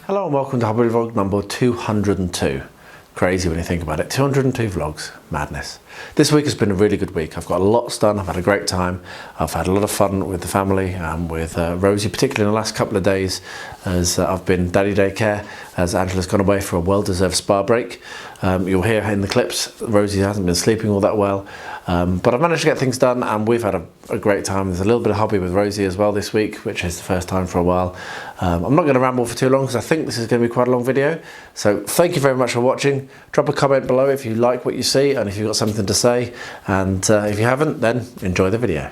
Hello and welcome to Hobby Vlog number 202. Crazy when you think about it. 202 vlogs, madness. This week has been a really good week. I've got lots done, I've had a great time. I've had a lot of fun with the family and with Rosie, particularly in the last couple of days as I've been daddy daycare, as Angela's gone away for a well-deserved spa break. You'll hear in the clips, Rosie hasn't been sleeping all that well. But I've managed to get things done and we've had a great time. There's a little bit of hobby with Rosie as well this week, which is the first time for a while. I'm not going to ramble for too long because I think this is going to be quite a long video. So thank you very much for watching. Drop a comment below if you like what you see and if you've got something to say. And if you haven't, then enjoy the video.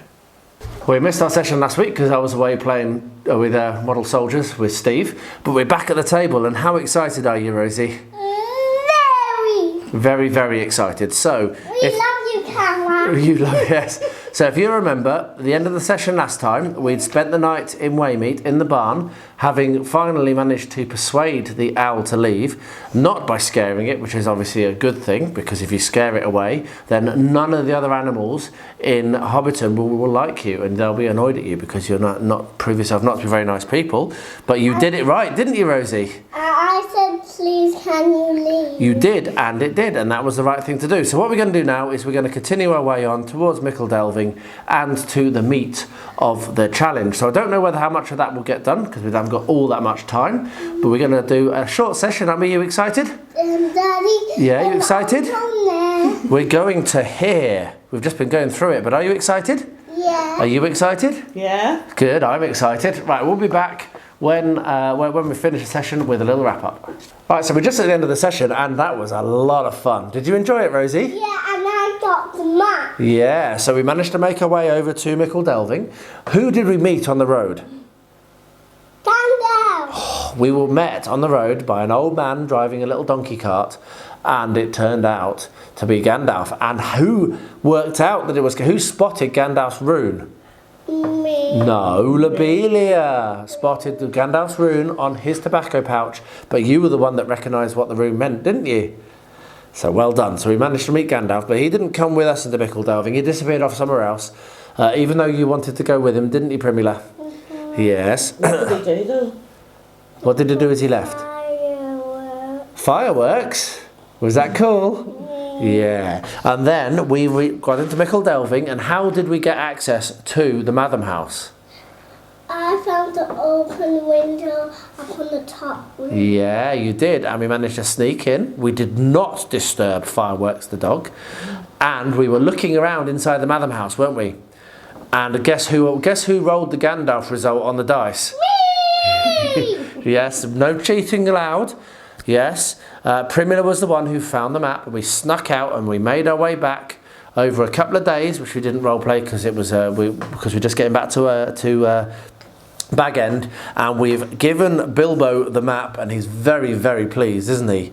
We missed our session last week because I was away playing with model soldiers with Steve. But we're back at the table and how excited are you, Rosie? Very, very excited. So we love you, Cameron. You love yes. So if you remember, at the end of the session last time, we'd spent the night in Waymeet in the barn, having finally managed to persuade the owl to leave, not by scaring it, which is obviously a good thing, because if you scare it away, then none of the other animals in Hobbiton will like you, and they'll be annoyed at you because you're not prove yourself not to be very nice people. But you did it right, didn't you, Rosie? I said, please, can you leave? You did, and it did, and that was the right thing to do. So what we're going to do now is we're going to continue our way on towards Mickle Delving and to the meat of the challenge. So I don't know how much of that will get done because we haven't got all that much time, but we're going to do a short session. Are you excited? Daddy. Yeah, you excited? We're going to here. We've just been going through it, but are you excited? Yeah. Are you excited? Yeah. Good, I'm excited. Right, we'll be back when we finish the session with a little wrap up. Right, so we're just at the end of the session and that was a lot of fun. Did you enjoy it, Rosie? Yeah, and I got the map. Yeah, so we managed to make our way over to Mickle Delving. Who did we meet on the road? Gandalf. We were met on the road by an old man driving a little donkey cart, and it turned out to be Gandalf. And who worked out that it was, who spotted Gandalf's rune? Me. No, Lobelia spotted the Gandalf's rune on his tobacco pouch, but you were the one that recognised what the rune meant, didn't you? So well done. So we managed to meet Gandalf, but he didn't come with us into Mickle Delving. He disappeared off somewhere else, even though you wanted to go with him, didn't you, Primula? Yes. What did he do? What did he do as he left? Fireworks. Fireworks? Was that cool? Yeah. And then we got into Mickle Delving, and how did we get access to the Madam House? I found an open window up on the top roof. Yeah, you did, and we managed to sneak in. We did not disturb Fireworks the dog, and we were looking around inside the Madam House, weren't we? And guess who rolled the Gandalf result on the dice? Me! Yes, no cheating allowed. Yes, Primula was the one who found the map, and we snuck out and we made our way back over a couple of days, which we didn't role play because it was because we're just getting back to Bag End, and we've given Bilbo the map, and he's very, very pleased, isn't he?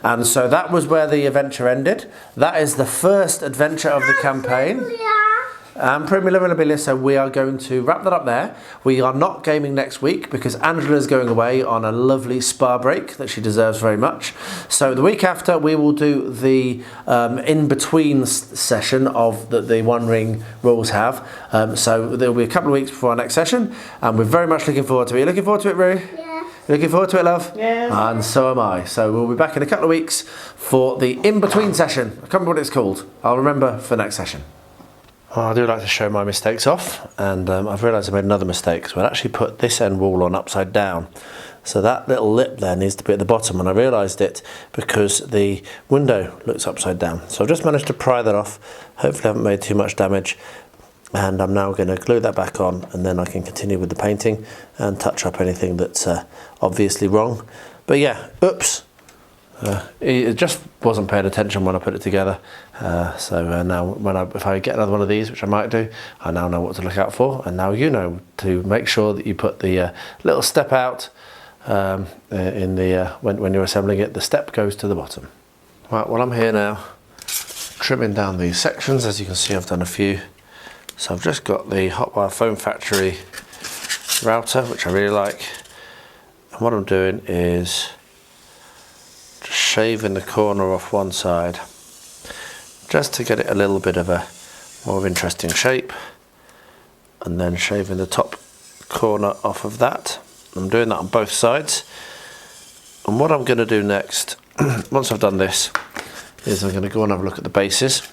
And so that was where the adventure ended. That is the first adventure of the campaign. And Primula and Lobelia, so we are going to wrap that up there. We are not gaming next week because Angela's going away on a lovely spa break that she deserves very much. So the week after we will do the in-between session of the One Ring rules have. So there will be a couple of weeks before our next session, and we're very much looking forward to it. Are you looking forward to it, Roo? Yeah. Looking forward to it, love? Yeah. And so am I. So we'll be back in a couple of weeks for the in-between session. I can't remember what it's called. I'll remember for next session. I do like to show my mistakes off, and I've realised I made another mistake. So I actually put this end wall on upside down. So that little lip there needs to be at the bottom, and I realised it because the window looks upside down. So I've just managed to pry that off. Hopefully I haven't made too much damage. And I'm now going to glue that back on, and then I can continue with the painting and touch up anything that's obviously wrong. But yeah, oops. It just wasn't paying attention when I put it together. So now if I get another one of these, which I might do, I now know what to look out for, and now you know to make sure that you put the little step out in the when you're assembling it. The step goes to the bottom. Right, well I'm here now trimming down these sections. As you can see, I've done a few. So I've just got the Hotwire Foam Factory router, which I really like, and what I'm doing is shaving the corner off one side, just to get it a little bit of a more interesting shape, and then shaving the top corner off of that. I'm doing that on both sides. And what I'm going to do next, once I've done this, is I'm going to go and have a look at the bases.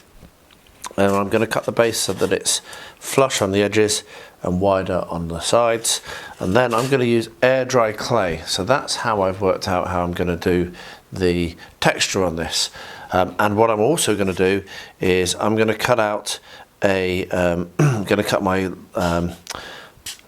And I'm going to cut the base so that it's flush on the edges and wider on the sides. And then I'm going to use air dry clay. So that's how I've worked out how I'm going to do the texture on this. And what I'm also going to do is I'm going to cut out a, I'm going to cut my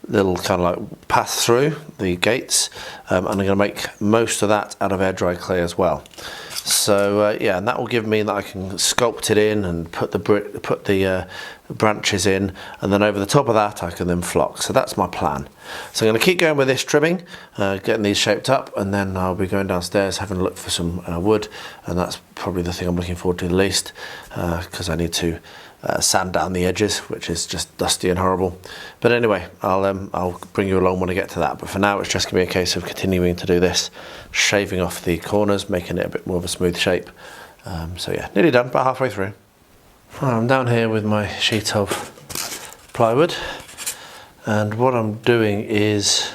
little kind of like path through the gates, and I'm going to make most of that out of air dry clay as well. So yeah, and that will give me that I can sculpt it in and put the branches in, and then over the top of that I can then flock. So that's my plan. So I'm going to keep going with this trimming, getting these shaped up, and then I'll be going downstairs having a look for some wood, and that's probably the thing I'm looking forward to the least, because I need to sand down the edges, which is just dusty and horrible. But anyway, I'll bring you along when I get to that. But for now, it's just going to be a case of continuing to do this, shaving off the corners, making it a bit more of a smooth shape. So yeah, nearly done, about halfway through. I'm down here with my sheet of plywood, and what I'm doing is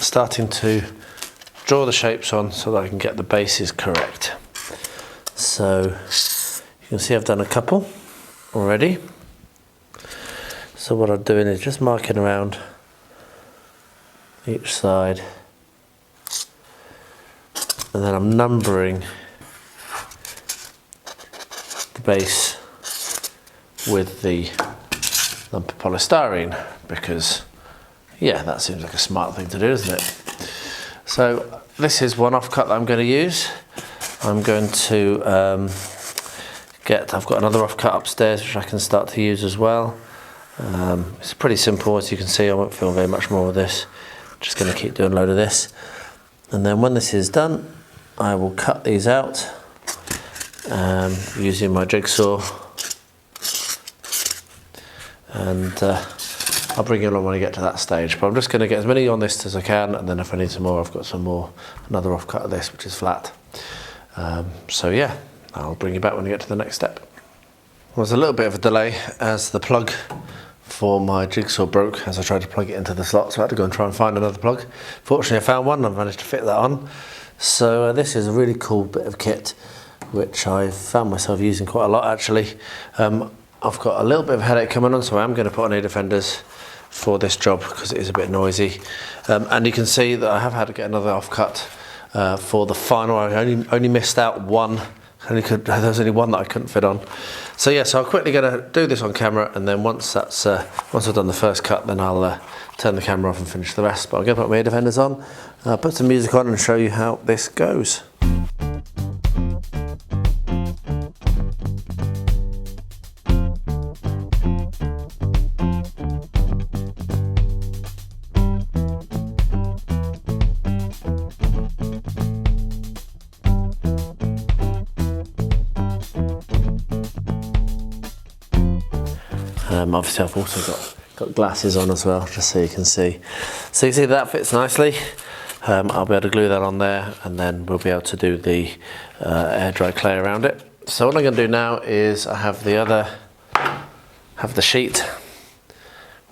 starting to draw the shapes on so that I can get the bases correct. So you can see I've done a couple already. So what I'm doing is just marking around each side, and then I'm numbering the base with the lump of polystyrene, because yeah, that seems like a smart thing to do, doesn't it? So this is one offcut that I'm going to use. I'm going to I've got another offcut upstairs which I can start to use as well. It's pretty simple, as you can see. I won't film very much more of this. Just going to keep doing a load of this, and then when this is done, I will cut these out using my jigsaw, and I'll bring you along when I get to that stage. But I'm just going to get as many on this as I can, and then if I need some more, I've got some more, another offcut of this which is flat. So yeah, I'll bring you back when I get to the next step. There was a little bit of a delay as the plug for my jigsaw broke as I tried to plug it into the slot, so I had to go and try and find another plug. Fortunately, I found one and I've managed to fit that on. So this is a really cool bit of kit which I've found myself using quite a lot actually. I've got a little bit of a headache coming on, so I am going to put on ear defenders for this job because it is a bit noisy. And you can see that I have had to get another offcut for the final. I only missed out one. There was only one that I couldn't fit on. So yeah, so I'm quickly going to do this on camera, and then once I've done the first cut, then I'll turn the camera off and finish the rest. But I'm going to put my ear defenders on, put some music on, and show you how this goes. Obviously I've also got glasses on as well, just so you can see. So you see that fits nicely. I'll be able to glue that on there, and then we'll be able to do the air dry clay around it. So what I'm going to do now is I have the sheet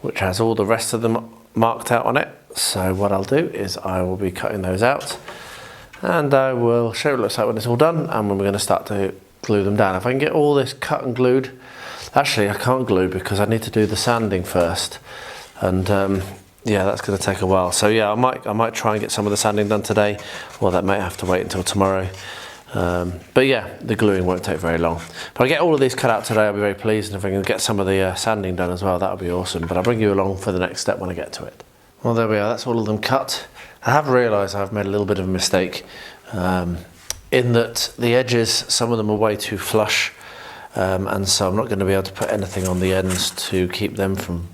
which has all the rest of them marked out on it. So what I'll do is I will be cutting those out, and I will show you what it looks like when it's all done, and when we're going to start to glue them down. If I can get all this cut and glued. Actually, I can't glue because I need to do the sanding first, and yeah, that's going to take a while. So yeah, I might try and get some of the sanding done today, or that might have to wait until tomorrow. But yeah, the gluing won't take very long. But I get all of these cut out today, I'll be very pleased, and if I can get some of the sanding done as well, that would be awesome. But I'll bring you along for the next step when I get to it. Well, there we are. That's all of them cut. I have realised I've made a little bit of a mistake in that the edges, some of them are way too flush. And so I'm not going to be able to put anything on the ends to keep them from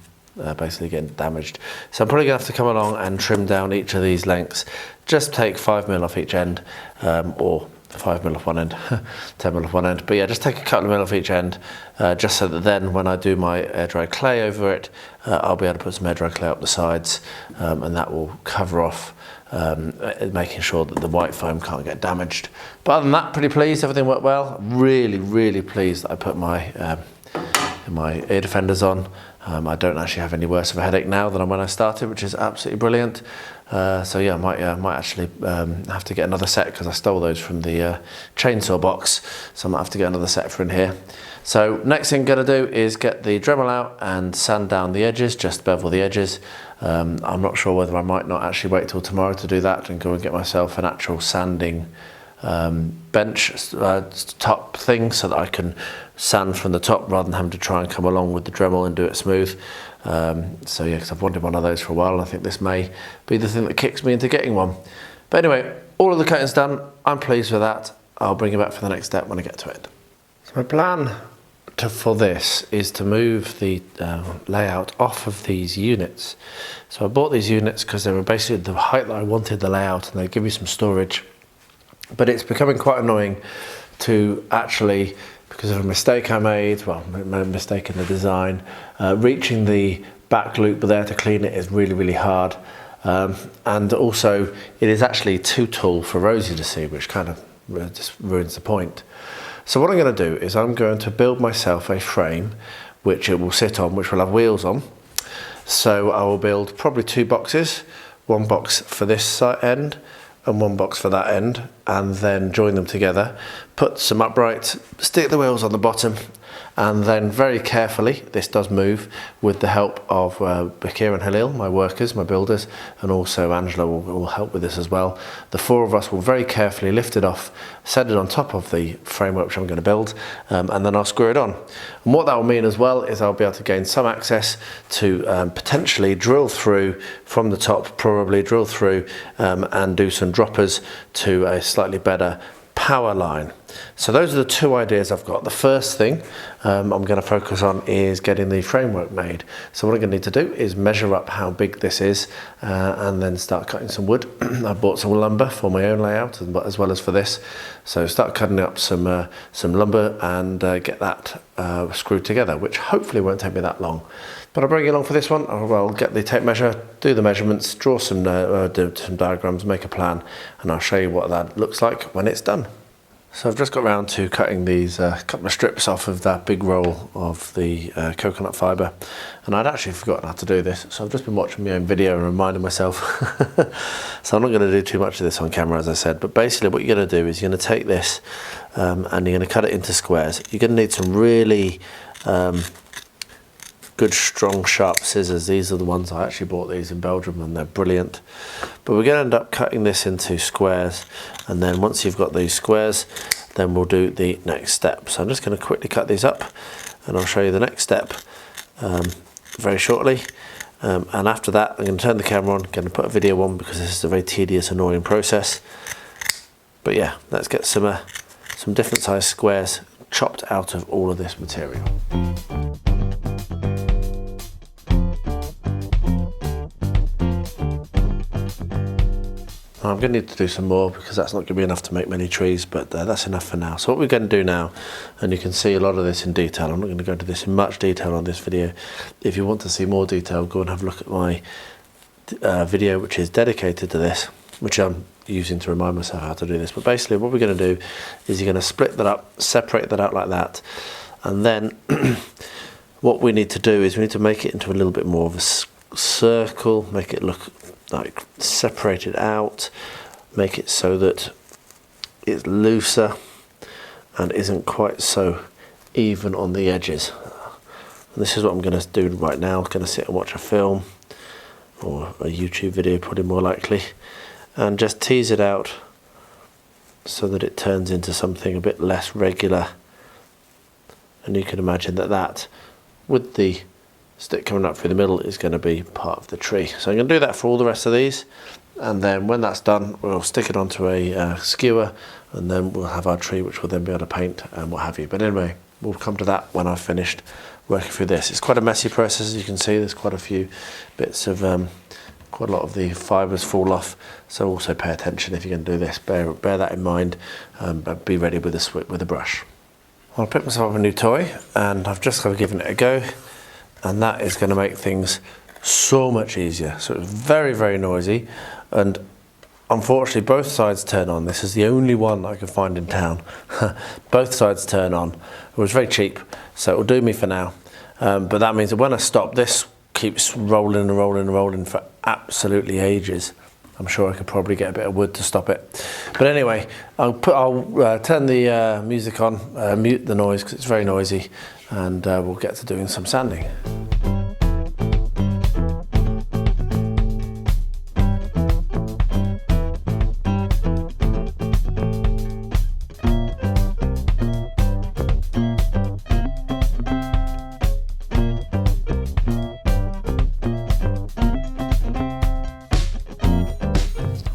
basically getting damaged. So I'm probably going to have to come along and trim down each of these lengths. Just take 5mm off each end, or 5mm off one end, 10mm off one end. But yeah, just take a couple of mil off each end, just so that then when I do my air dry clay over it, I'll be able to put some air dry clay up the sides, and that will cover off, making sure that the white foam can't get damaged. But other than that, pretty pleased, everything worked well. Really, really pleased that I put my ear defenders on. I don't actually have any worse of a headache now than when I started, which is absolutely brilliant. So yeah, I might actually have to get another set, because I stole those from the chainsaw box, so I might have to get another set for in here. So next thing I'm going to do is get the Dremel out and sand down the edges, just bevel the edges. I'm not sure whether I might not actually wait till tomorrow to do that and go and get myself an actual sanding bench top thing, so that I can sand from the top rather than having to try and come along with the Dremel and do it smooth. So yeah, because I've wanted one of those for a while, and I think this may be the thing that kicks me into getting one. But anyway, all of the coating's done. I'm pleased with that. I'll bring you back for the next step when I get to it. So my plan for this is to move the layout off of these units. So I bought these units because they were basically the height that I wanted the layout, and they give you some storage. But it's becoming quite annoying to actually, because of a mistake I made, well, a mistake in the design, reaching the back loop there to clean it is really, really hard. And also, it is actually too tall for Rosie to see, which kind of just ruins the point. So what I'm going to do is I'm going to build myself a frame which it will sit on, which will have wheels on. So I will build probably 2 boxes, one box for this side end and one box for that end, and then join them together, put some uprights, stick the wheels on the bottom, and then very carefully, this does move with the help of Bakir and Halil, my workers, my builders, and also Angela will help with this as well. The 4 of us will very carefully lift it off, set it on top of the framework which I'm going to build, and then I'll screw it on. And what that will mean as well is I'll be able to gain some access to potentially drill through from the top, probably drill through and do some droppers to a slightly better power line. So those are the 2 ideas I've got. The first thing I'm going to focus on is getting the framework made. So what I'm going to need to do is measure up how big this is and then start cutting some wood. I bought some lumber for my own layout as well as for this. So start cutting up some lumber and get that screwed together, which hopefully won't take me that long. But I'll bring you along for this one. I'll get the tape measure, do the measurements, draw some diagrams, make a plan, and I'll show you what that looks like when it's done. So I've just got around to cutting these couple of strips off of that big roll of the coconut fibre, and I'd actually forgotten how to do this, so I've just been watching my own video and reminding myself. So I'm not going to do too much of this on camera, as I said, but basically what you're going to do is you're going to take this and you're going to cut it into squares. You're going to need some really good, strong, sharp scissors. These are the ones I actually bought these in Belgium, and they're brilliant. But we're going to end up cutting this into squares, and then once you've got these squares, then we'll do the next step. So I'm just going to quickly cut these up, and I'll show you the next step very shortly. And after that, I'm going to turn the camera on, going to put a video on because this is a very tedious, annoying process. But yeah, let's get some different size squares chopped out of all of this material. I'm going to need to do some more because that's not going to be enough to make many trees, but that's enough for now. So what we're going to do now, and you can see a lot of this in detail, I'm not going to go into this in much detail on this video. If you want to see more detail, go and have a look at my video which is dedicated to this, which I'm using to remind myself how to do this. But basically what we're going to do is you're going to split that up, separate that out like that, and then what we need to do is we need to make it into a little bit more of a circle, make it look like separate it out, make it so that it's looser and isn't quite so even on the edges. And this is what I'm going to do right now. I'm going to sit and watch a film or a YouTube video, probably more likely, and just tease it out so that it turns into something a bit less regular. And you can imagine that with the stick coming up through the middle is going to be part of the tree. So I'm going to do that for all the rest of these, and then when that's done we'll stick it onto a skewer, and then we'll have our tree which we'll then be able to paint and what have you. But anyway, we'll come to that when I've finished working through this. It's quite a messy process, as you can see. There's quite a few bits of quite a lot of the fibres fall off, so also pay attention if you're going to do this. Bear that in mind, but be ready with a brush. I'll pick myself up a new toy, and I've just given it a go, and that is going to make things so much easier. So it's very, very noisy, and unfortunately both sides turn on. This is the only one I could find in town. Both sides turn on. It was very cheap, so it'll do me for now. But that means that when I stop, this keeps rolling and rolling and rolling for absolutely ages. I'm sure I could probably get a bit of wood to stop it. But anyway, I'll turn the music on, mute the noise because it's very noisy, and we'll get to doing some sanding.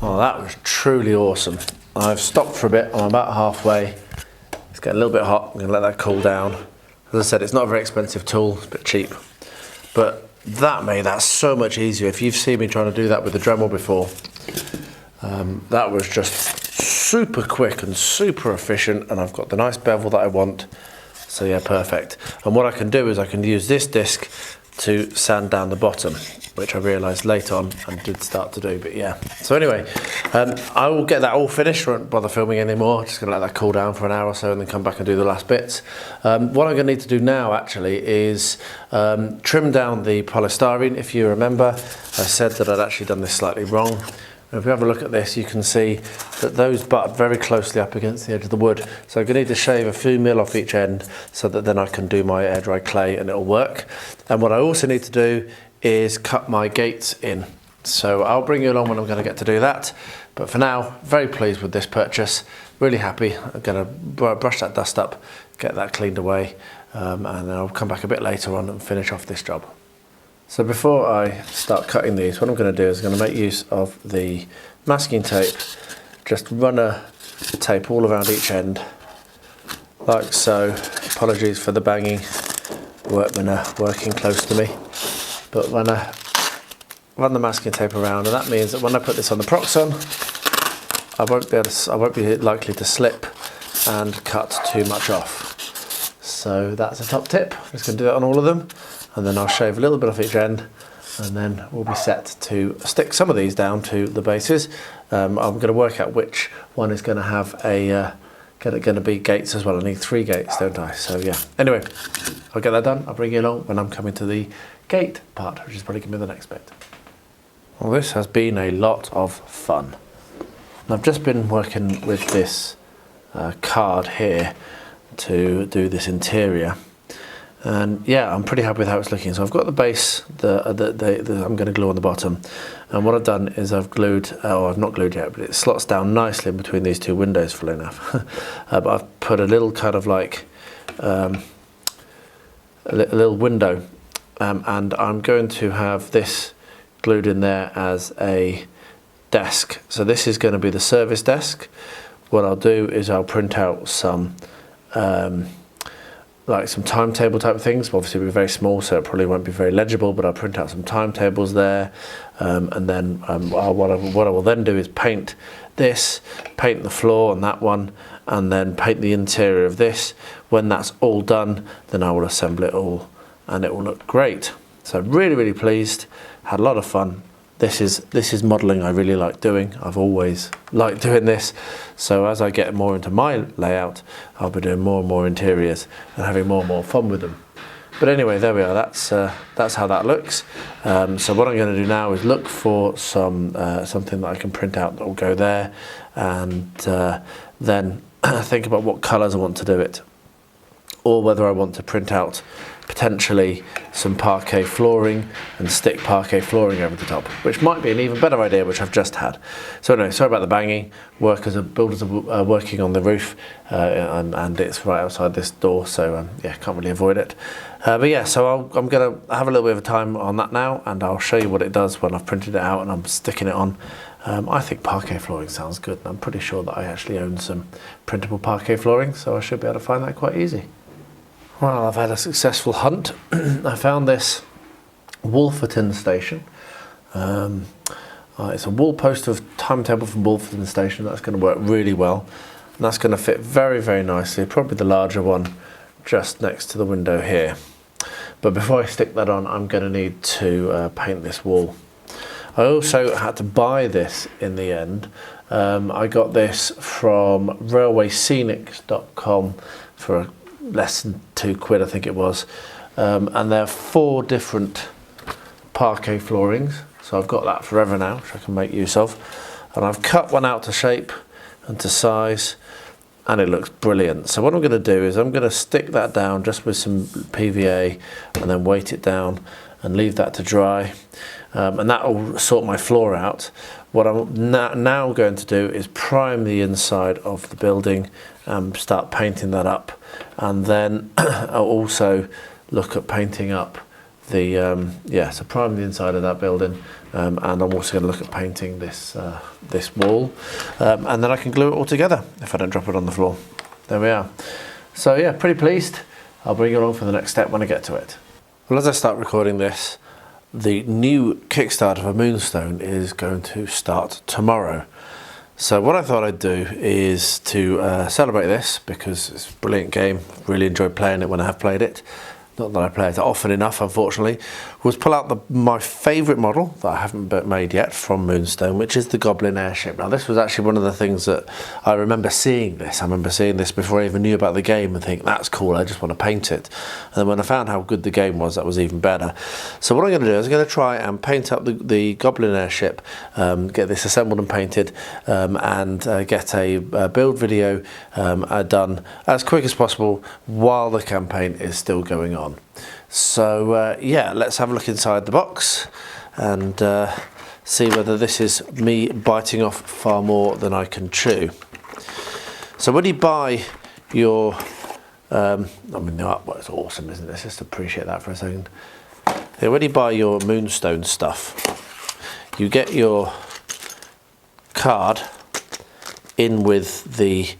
Oh, that was truly awesome. I've stopped for a bit, I'm about halfway. It's getting a little bit hot, I'm going to let that cool down. As I said, it's not a very expensive tool, it's a bit cheap. But that made that so much easier. If you've seen me trying to do that with the Dremel before, that was just super quick and super efficient, and I've got the nice bevel that I want. So yeah, perfect. And what I can do is I can use this disc to sand down the bottom, which I realised late on and did start to do, but yeah. So anyway, I will get that all finished, won't bother filming anymore, just gonna let that cool down for an hour or so and then come back and do the last bits. What I'm gonna need to do now actually is trim down the polystyrene. If you remember, I said that I'd actually done this slightly wrong. If we have a look at this, you can see that those butt very closely up against the edge of the wood. So I'm going to need to shave a few mil off each end so that then I can do my air dry clay and it'll work. And what I also need to do is cut my gates in. So I'll bring you along when I'm going to get to do that. But for now, very pleased with this purchase. Really happy. I'm going to brush that dust up, get that cleaned away, and then I'll come back a bit later on and finish off this job. So before I start cutting these, what I'm going to do is I'm going to make use of the masking tape. Just run a tape all around each end, like so. Apologies for the banging workmen are working close to me. But run the masking tape around, and that means that when I put this on the Proxon, I won't be likely to slip and cut too much off. So that's a top tip. I'm just going to do that on all of them. And then I'll shave a little bit off each end, and then we'll be set to stick some of these down to the bases. I'm going to work out which one is going to have going to be gates as well. I need 3 gates, don't I? So yeah. Anyway, I'll get that done. I'll bring you along when I'm coming to the gate part, which is probably going to be the next bit. Well, this has been a lot of fun. And I've just been working with this card here to do this interior. And yeah, I'm pretty happy with how it's looking. So I've got the base that I'm going to glue on the bottom, and what I've done is I've glued, I've not glued yet, but it slots down nicely in between these 2 windows, funnily enough. But I've put a little kind of like a little window, and I'm going to have this glued in there as a desk. So this is going to be the service desk. What I'll do is I'll print out some like some timetable type of things. Obviously it'll be very small, so it probably won't be very legible, but I'll print out some timetables there, and then what I will then do is paint this, paint the floor on that one, and then paint the interior of this. When that's all done, then I will assemble it all, and it will look great. So really, really pleased, had a lot of fun. This is modelling I really like doing. I've always liked doing this. So as I get more into my layout, I'll be doing more and more interiors and having more and more fun with them. But anyway, there we are. That's how that looks. So what I'm going to do now is look for something that I can print out that will go there, and then think about what colours I want to do it, or whether I want to print out potentially some parquet flooring and stick parquet flooring over the top, which might be an even better idea, which I've just had. So anyway, sorry about the banging. Builders are working on the roof, and it's right outside this door, so yeah, can't really avoid it. But yeah, so I'm going to have a little bit of time on that now, and I'll show you what it does when I've printed it out and I'm sticking it on. I think parquet flooring sounds good, and I'm pretty sure that I actually own some printable parquet flooring, so I should be able to find that quite easy. Well, I've had a successful hunt. I found this Wolferton station, It's a wall poster of timetable from Bumbleton Station. That's going to work really well. And that's going to fit very, very nicely. Probably the larger one just next to the window here. But before I stick that on, I'm going to need to paint this wall. I also had to buy this in the end. I got this from railwayscenics.com for less than £2, I think it was. And there are 4 different parquet floorings. So I've got that forever now, which I can make use of. And I've cut one out to shape and to size, and it looks brilliant. So what I'm going to do is I'm going to stick that down just with some PVA and then weight it down and leave that to dry. And that will sort my floor out. What I'm now going to do is prime the inside of the building and start painting that up. And then I'll also look at painting up the, so prime the inside of that building. And I'm also going to look at painting this this wall, and then I can glue it all together if I don't drop it on the floor. There we are. So yeah, pretty pleased. I'll bring you along for the next step when I get to it. Well, as I start recording this, the new Kickstarter for Moonstone is going to start tomorrow. So what I thought I'd do is to celebrate this, because it's a brilliant game. Really enjoyed playing it when I have played it. Not that I play it often enough, unfortunately, was pull out my favourite model that I haven't made yet from Moonstone, which is the Goblin Airship. Now, this was actually one of the things that I remember seeing this. I remember seeing this before I even knew about the game and think, that's cool, I just want to paint it. And then when I found how good the game was, that was even better. So what I'm going to do is I'm going to try and paint up the Goblin Airship, get this assembled and painted, and get a build video done as quick as possible while the campaign is still going on. So yeah, let's have a look inside the box and see whether this is me biting off far more than I can chew. So when you buy your, well, it's awesome, isn't it? Let's just appreciate that for a second. Yeah, when you buy your Moonstone stuff, you get your card in with the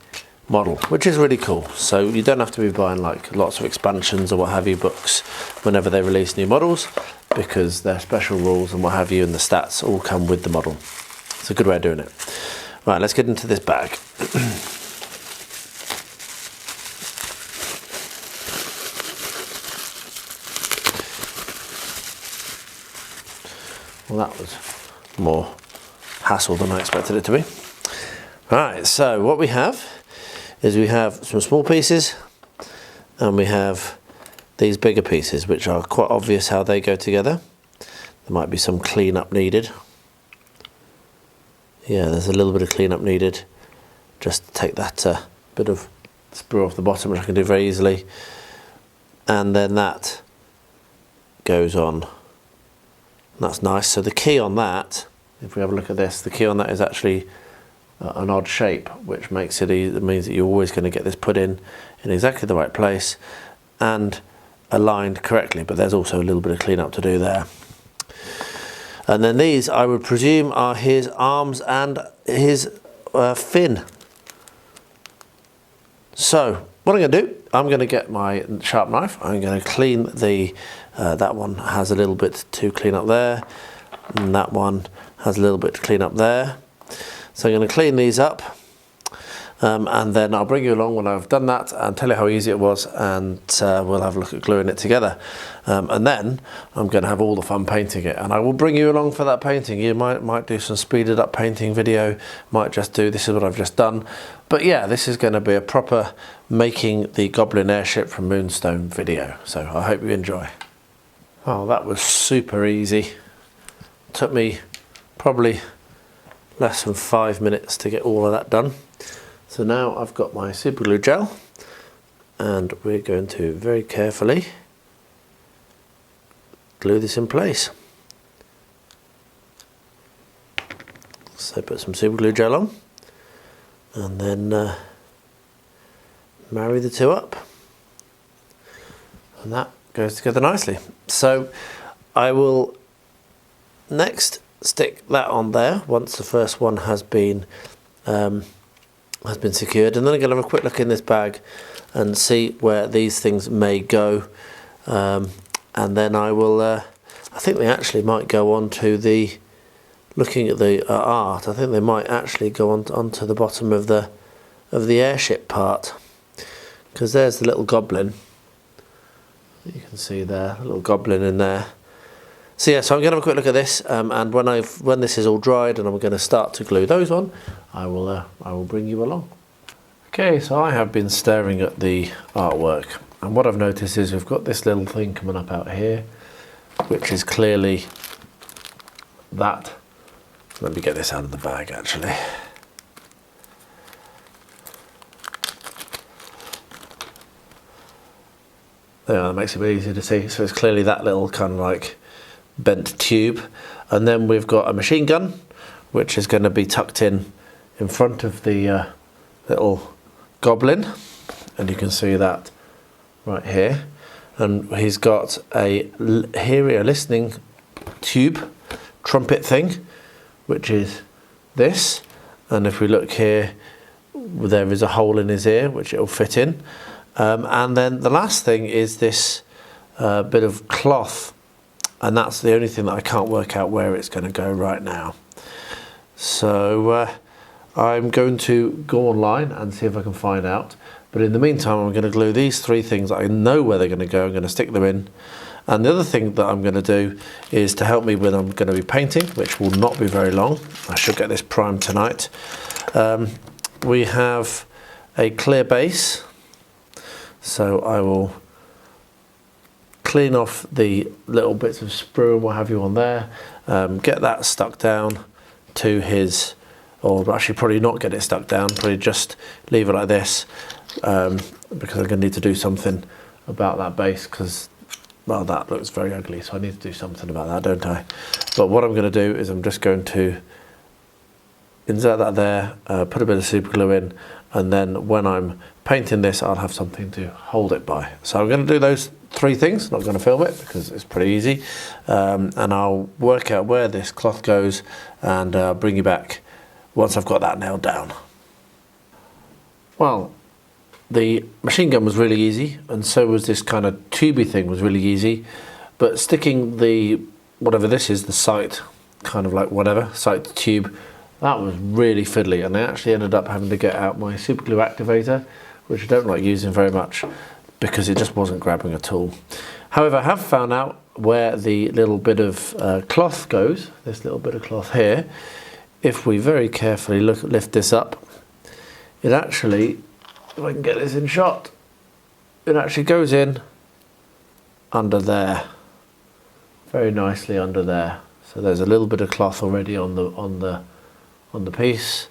model, which is really cool. So you don't have to be buying like lots of expansions or what have you books whenever they release new models, because their special rules and what have you and the stats all come with the model. It's a good way of doing it. Right, let's get into this bag. Well, that was more hassle than I expected it to be. Right, so what we have is we have some small pieces and we have these bigger pieces, which are quite obvious how they go together. There might be some clean-up needed. Yeah, there's a little bit of clean-up needed. Just take that bit of sprue off the bottom, which I can do very easily. And then that goes on. That's nice. So the key on that, if we have a look at this, the key on that is actually an odd shape, which makes it easy. It means that you're always going to get this put in exactly the right place and aligned correctly, but there's also a little bit of cleanup to do there. And then these, I would presume, are his arms and his fin. So what I'm going to do, I'm going to get my sharp knife. I'm going to clean the that one has a little bit to clean up there, and that one has a little bit to clean up there. So I'm going to clean these up, and then I'll bring you along when I've done that and tell you how easy it was, and we'll have a look at gluing it together. And then I'm going to have all the fun painting it, and I will bring you along for that painting. You might do some speeded up painting video, might just do this is what I've just done. But yeah, this is going to be a proper making the Goblin Airship from Moonstone video, so I hope you enjoy. Oh, that was super easy. Took me probably less than 5 minutes to get all of that done. So now I've got my super glue gel, and we're going to very carefully glue this in place. So put some super glue gel on, and then marry the two up, and that goes together nicely. So I will next stick that on there once the first one has been secured, and then I'm going to have a quick look in this bag and see where these things may go, and then I will I think they actually might go on to the, looking at the art, I think they might actually go on onto the bottom of the airship part, because there's the little goblin. You can see there, a little goblin in there. So yeah, so I'm going to have a quick look at this, and when this is all dried and I'm going to start to glue those on, I will bring you along. Okay, so I have been staring at the artwork, and what I've noticed is we've got this little thing coming up out here, which is clearly that. Let me get this out of the bag actually. There, that makes it a bit easier to see. So it's clearly that little kind of like bent tube, and then we've got a machine gun, which is going to be tucked in front of the little goblin, and you can see that right here. And he's got a listening tube, trumpet thing, which is this. And if we look here, there is a hole in his ear, which it'll fit in. And then the last thing is this bit of cloth, and that's the only thing that I can't work out where it's going to go right now. So I'm going to go online and see if I can find out. But in the meantime, I'm going to glue these three things. I know where they're going to go. I'm going to stick them in. And the other thing that I'm going to do is to help me when I'm going to be painting, which will not be very long. I should get this primed tonight. We have a clear base. So I will clean off the little bits of sprue and what have you on there. Get that stuck down to his, or actually probably not get it stuck down, probably just leave it like this. Because I'm going to need to do something about that base, because, well, that looks very ugly, so I need to do something about that, don't I? But what I'm going to do is I'm just going to insert that there, put a bit of super glue in, and then when I'm painting this, I'll have something to hold it by. So I'm going to do those three things, not going to film it because it's pretty easy, and I'll work out where this cloth goes and bring you back once I've got that nailed down. Well, the machine gun was really easy, and so was this kind of tubey thing was really easy, but sticking the, whatever this is, the sight, kind of like whatever, sight tube, that was really fiddly, and I actually ended up having to get out my super glue activator, which I don't like using very much because it just wasn't grabbing at all. However, I have found out where the little bit of cloth goes, this little bit of cloth here. If we very carefully lift this up, it actually, if I can get this in shot, it actually goes in under there, very nicely under there. So there's a little bit of cloth already on the piece,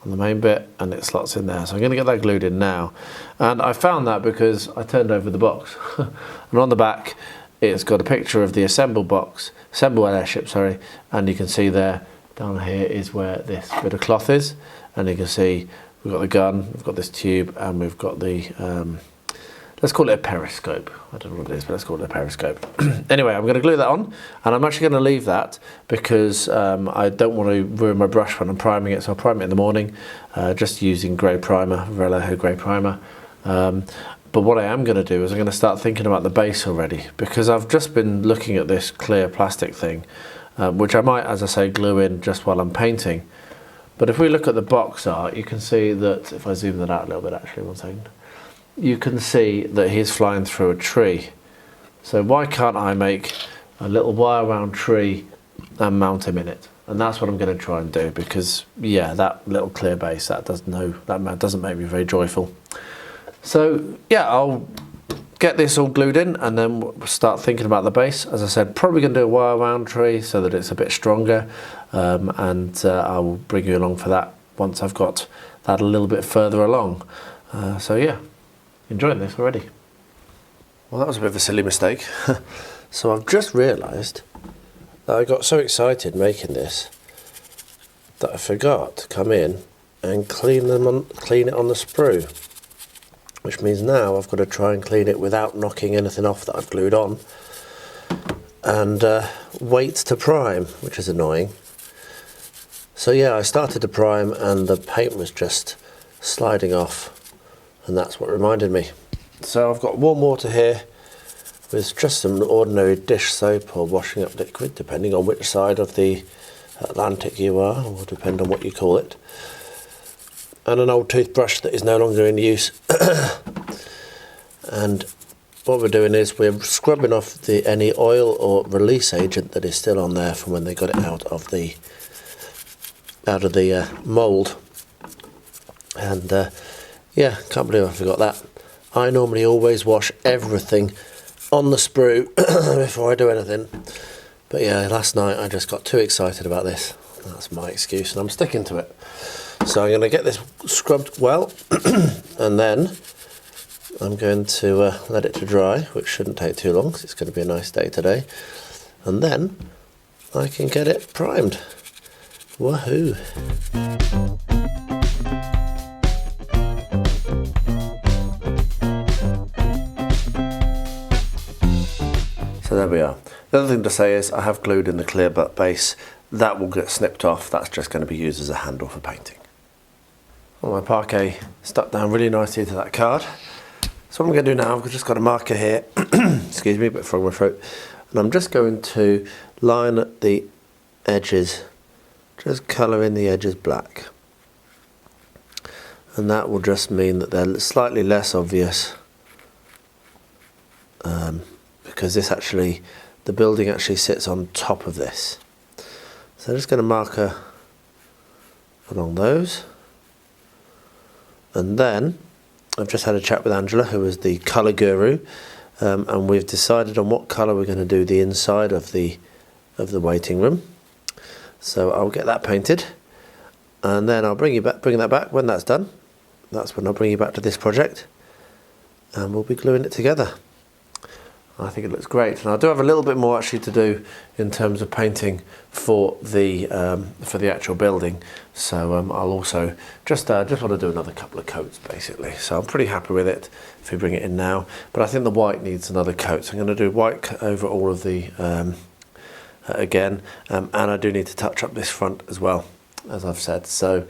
on the main bit, and it slots in there. So I'm going to get that glued in now. And I found that because I turned over the box, and on the back it's got a picture of the assemble airship, sorry, and you can see there down here is where this bit of cloth is, and you can see we've got the gun, we've got this tube, and we've got the let's call it a periscope. I don't know what it is, but let's call it a periscope. Anyway, I'm going to glue that on, and I'm actually going to leave that because I don't want to ruin my brush when I'm priming it, so I'll prime it in the morning, just using grey primer, Vallejo grey primer. But what I am going to do is I'm going to start thinking about the base already, because I've just been looking at this clear plastic thing, which I might, as I say, glue in just while I'm painting. But if we look at the box art, you can see that, if I zoom that out a little bit actually, 1 second, you can see that he's flying through a tree. So why can't I make a little wire wound tree and mount him in it? And that's what I'm going to try and do, because yeah, that little clear base, that doesn't make me very joyful. So yeah, I'll get this all glued in and then we'll start thinking about the base. As I said, probably going to do a wire wound tree so that it's a bit stronger, and I will bring you along for that once I've got that a little bit further along. So yeah, enjoying this already. Well, that was a bit of a silly mistake. So I've just realised that I got so excited making this that I forgot to come in and clean it on the sprue, which means now I've got to try and clean it without knocking anything off that I've glued on, and wait to prime, which is annoying. So yeah, I started to prime and the paint was just sliding off, and that's what reminded me. So I've got warm water here, with just some ordinary dish soap or washing up liquid, depending on which side of the Atlantic you are, or depend on what you call it. And an old toothbrush that is no longer in use. And what we're doing is we're scrubbing off any oil or release agent that is still on there from when they got it out of the mould. And yeah, can't believe I forgot that. I normally always wash everything on the sprue before I do anything. But yeah, last night I just got too excited about this. That's my excuse, and I'm sticking to it. So I'm going to get this scrubbed well, and then I'm going to let it to dry, which shouldn't take too long because it's going to be a nice day today. And then I can get it primed. Woohoo! So there we are. The other thing to say is I have glued in the clear base. That will get snipped off. That's just going to be used as a handle for painting. Well, my parquet stuck down really nicely to that card. So what I'm going to do now, I've just got a marker here. Excuse me, a bit frog in my throat. And I'm just going to line the edges, just colour in the edges black. And that will just mean that they're slightly less obvious. Because the building actually sits on top of this. So I'm just going to marker along those. And then I've just had a chat with Angela, who is the colour guru, and we've decided on what colour we're going to do the inside of the waiting room. So I'll get that painted, and then I'll bring that back when that's done. That's when I'll bring you back to this project, and we'll be gluing it together. I think it looks great, and I do have a little bit more actually to do in terms of painting for the actual building. So I'll also just want to do another couple of coats basically. So I'm pretty happy with it if we bring it in now. But I think the white needs another coat, so I'm going to do white over all of the again, and I do need to touch up this front as well, as I've said. So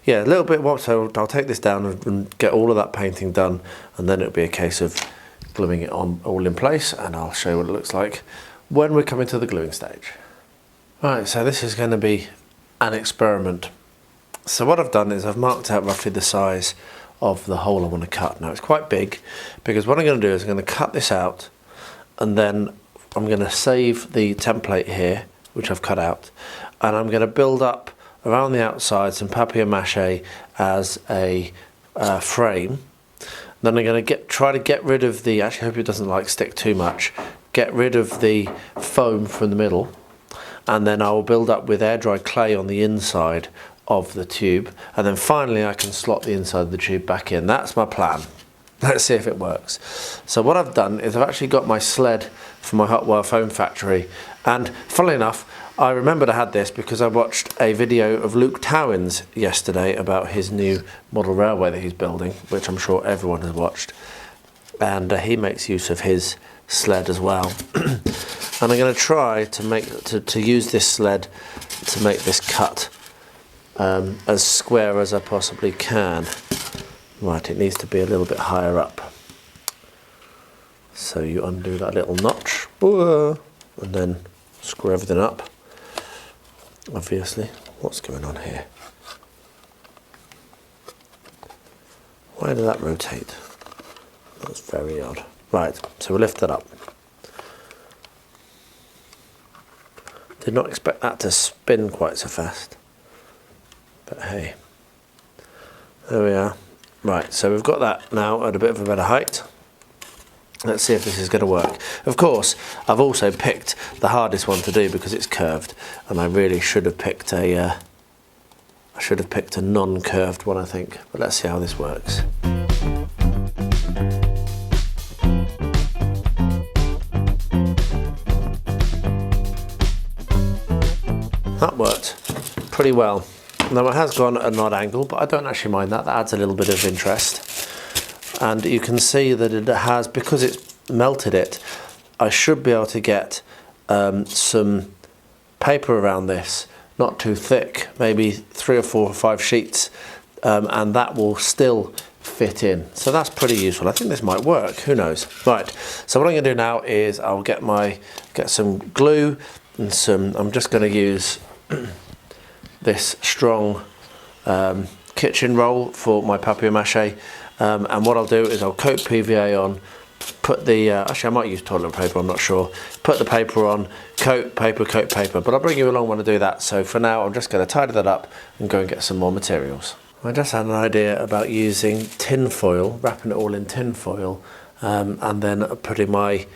yeah, a little bit more. So I'll take this down and get all of that painting done, and then it'll be a case of gluing it on all in place, and I'll show you what it looks like when we're coming to the gluing stage. Right, so this is going to be an experiment. So what I've done is I've marked out roughly the size of the hole I want to cut. Now it's quite big, because what I'm going to do is I'm going to cut this out, and then I'm going to save the template here, which I've cut out, and I'm going to build up around the outside some papier-mâché as a frame. Then I'm going to try to get rid of the, actually I hope it doesn't stick too much, get rid of the foam from the middle, and then I will build up with air dry clay on the inside of the tube, and then finally I can slot the inside of the tube back in. That's my plan. Let's see if it works. So what I've done is I've actually got my sled from my hot wire foam factory, and funnily enough I remembered I had this because I watched a video of Luke Towins yesterday about his new model railway that he's building, which I'm sure everyone has watched, and he makes use of his sled as well. And I'm going to try to use this sled to make this cut as square as I possibly can. Right, it needs to be a little bit higher up. So you undo that little notch, and then screw everything up. Obviously, what's going on here? Why did that rotate? That's very odd. Right, so we'll lift that up. Did not expect that to spin quite so fast. But hey, there we are. Right, so we've got that now at a bit of a better height. Let's see if this is going to work. Of course, I've also picked the hardest one to do because it's curved, and I really should have picked a non-curved one, I think. But let's see how this works. That worked pretty well. Now it has gone at an odd angle, but I don't actually mind that. That adds a little bit of interest. And you can see that it has, because it's melted it, I should be able to get some paper around this, not too thick, maybe 3 or 4 or 5 sheets, and that will still fit in. So that's pretty useful. I think this might work, who knows. Right, so what I'm going to do now is I'll get some glue and I'm just going to use this strong kitchen roll for my papier-mâché, and what I'll do is I'll coat PVA on, put the, actually I might use toilet paper, I'm not sure, put the paper on, coat paper, but I'll bring you along when I do that. So for now I'm just going to tidy that up and go and get some more materials. I just had an idea about using tin foil, wrapping it all in tin foil, and then putting my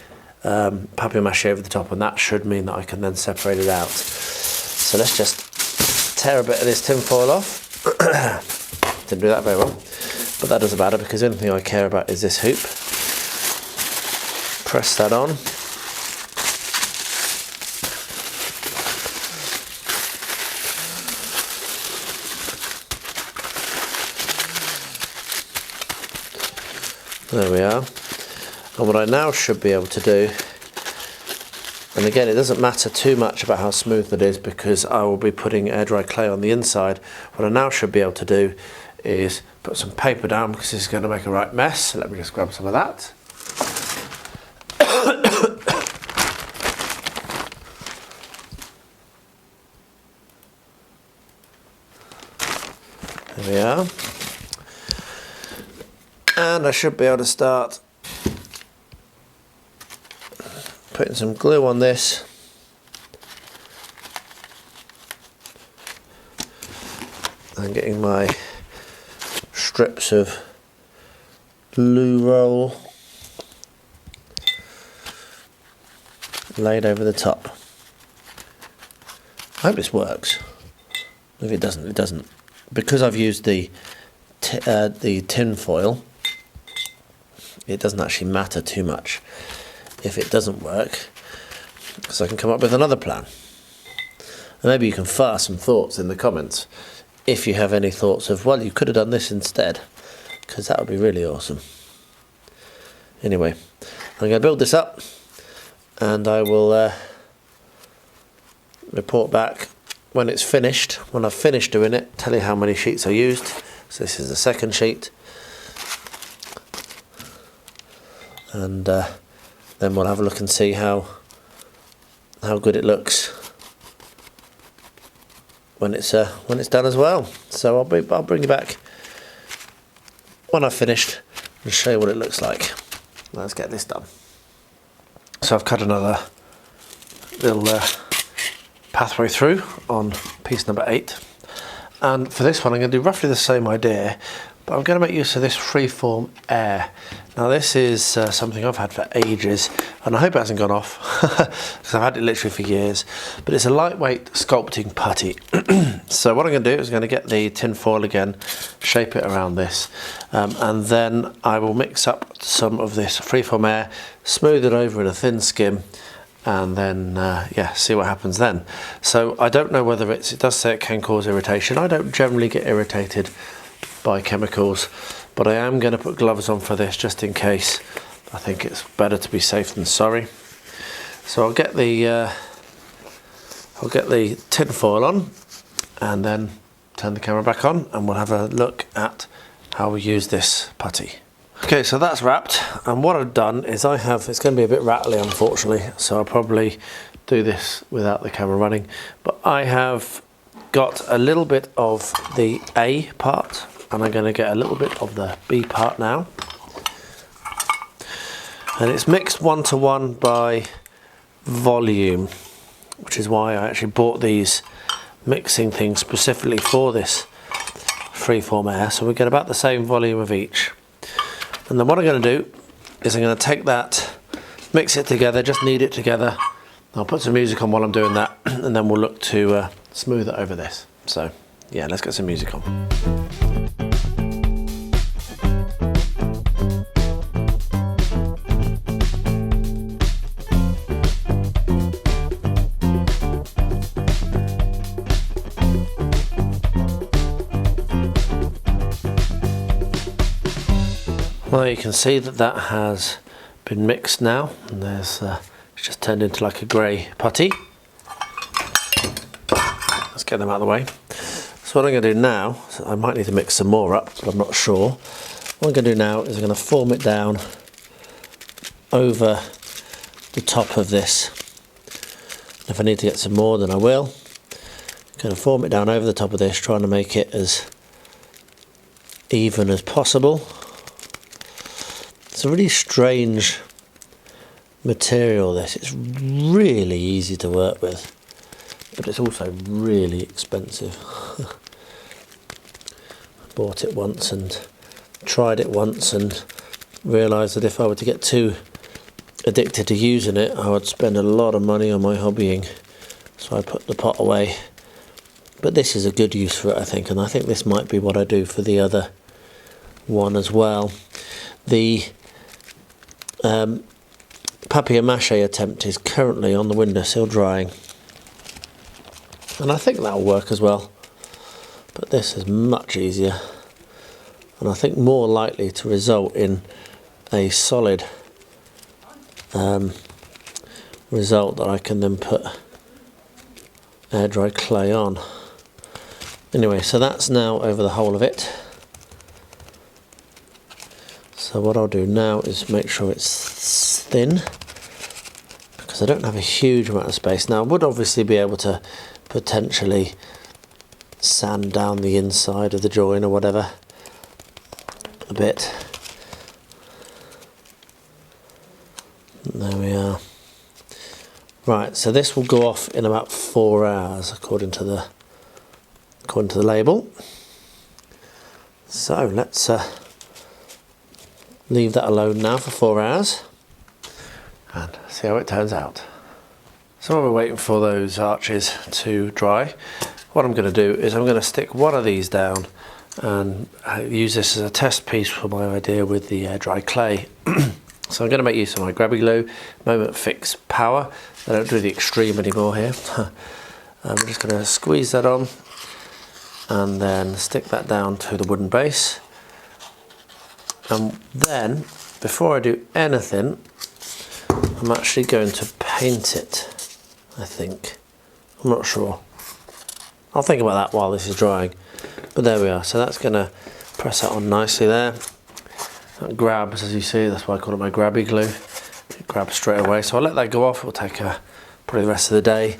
papier-mâché over the top, and that should mean that I can then separate it out. So let's just tear a bit of this tin foil off. Didn't do that very well, but that doesn't matter because the only thing I care about is this hoop. Press that on. There we are. And what I now should be able to do, and again it doesn't matter too much about how smooth it is because I will be putting air dry clay on the inside. What I now should be able to do is put some paper down because this is going to make a right mess. So let me just grab some of that. There we are. And I should be able to start putting some glue on this. And getting my strips of glue roll laid over the top. I hope this works. If it doesn't, it doesn't. Because I've used the tin foil, it doesn't actually matter too much if it doesn't work, because I can come up with another plan. And maybe you can fire some thoughts in the comments if you have any thoughts of, well, you could have done this instead, because that would be really awesome. Anyway, I'm going to build this up and I will report back when it's finished. When I've finished doing it, tell you how many sheets I used. So this is the second sheet. And then we'll have a look and see how good it looks when it's done as well. So I'll bring you back when I've finished and show you what it looks like. Let's get this done. So I've cut another little pathway through on piece number 8, and for this one I'm going to do roughly the same idea, but I'm going to make use of this freeform air. Now this is something I've had for ages, and I hope it hasn't gone off because I've had it literally for years, but it's a lightweight sculpting putty. So what I'm going to do is I'm going to get the tin foil again, shape it around this, and then I will mix up some of this freeform air, smooth it over in a thin skim, and then yeah, see what happens then. So I don't know whether it does say it can cause irritation. I don't generally get irritated by chemicals, but I am going to put gloves on for this just in case. I think it's better to be safe than sorry. So I'll get the tin foil on and then turn the camera back on, and we'll have a look at how we use this putty. Okay, so that's wrapped, and what I've done is it's going to be a bit rattly unfortunately, so I'll probably do this without the camera running, but I have got a little bit of the A part and I'm going to get a little bit of the B part now, and it's mixed 1-to-1 by volume, which is why I actually bought these mixing things specifically for this freeform air, so we get about the same volume of each. And then what I'm going to do is I'm going to take that, mix it together, just knead it together. I'll put some music on while I'm doing that, and then we'll look to smooth it over this. So yeah, let's get some music on. Well, you can see that has been mixed now, and it's just turned into like a grey putty. Let's get them out of the way. So what I'm going to do now, so I might need to mix some more up, but I'm not sure. What I'm going to do now is I'm going to form it down over the top of this. If I need to get some more, then I will. I'm going to form it down over the top of this, trying to make it as even as possible. It's a really strange material, this. It's really easy to work with, but it's also really expensive. I bought it once and tried it once and realised that if I were to get too addicted to using it, I would spend a lot of money on my hobbying. So I put the pot away. But this is a good use for it, I think, and I think this might be what I do for the other one as well. The papier-mâché attempt is currently on the windowsill drying, and I think that'll work as well. But this is much easier, and I think more likely to result in a solid result that I can then put air dry clay on. Anyway, so that's now over the whole of it. So what I'll do now is make sure it's thin, because I don't have a huge amount of space. Now I would obviously be able to potentially sand down the inside of the join or whatever a bit. There we are. Right, so this will go off in about 4 hours according to the label. So let's leave that alone now for 4 hours and see how it turns out. So while we're waiting for those arches to dry, what I'm going to do is I'm going to stick one of these down and use this as a test piece for my idea with the air dry clay. So I'm going to make use of my grabby glue, Moment Fix Power. I don't do the extreme anymore here. I'm just going to squeeze that on and then stick that down to the wooden base. And then, before I do anything, I'm actually going to paint it, I think. I'm not sure. I'll think about that while this is drying. But there we are. So that's going to press that on nicely there. That grabs, as you see, that's why I call it my grabby glue. It grabs straight away. So I'll let that go off. It'll take probably the rest of the day.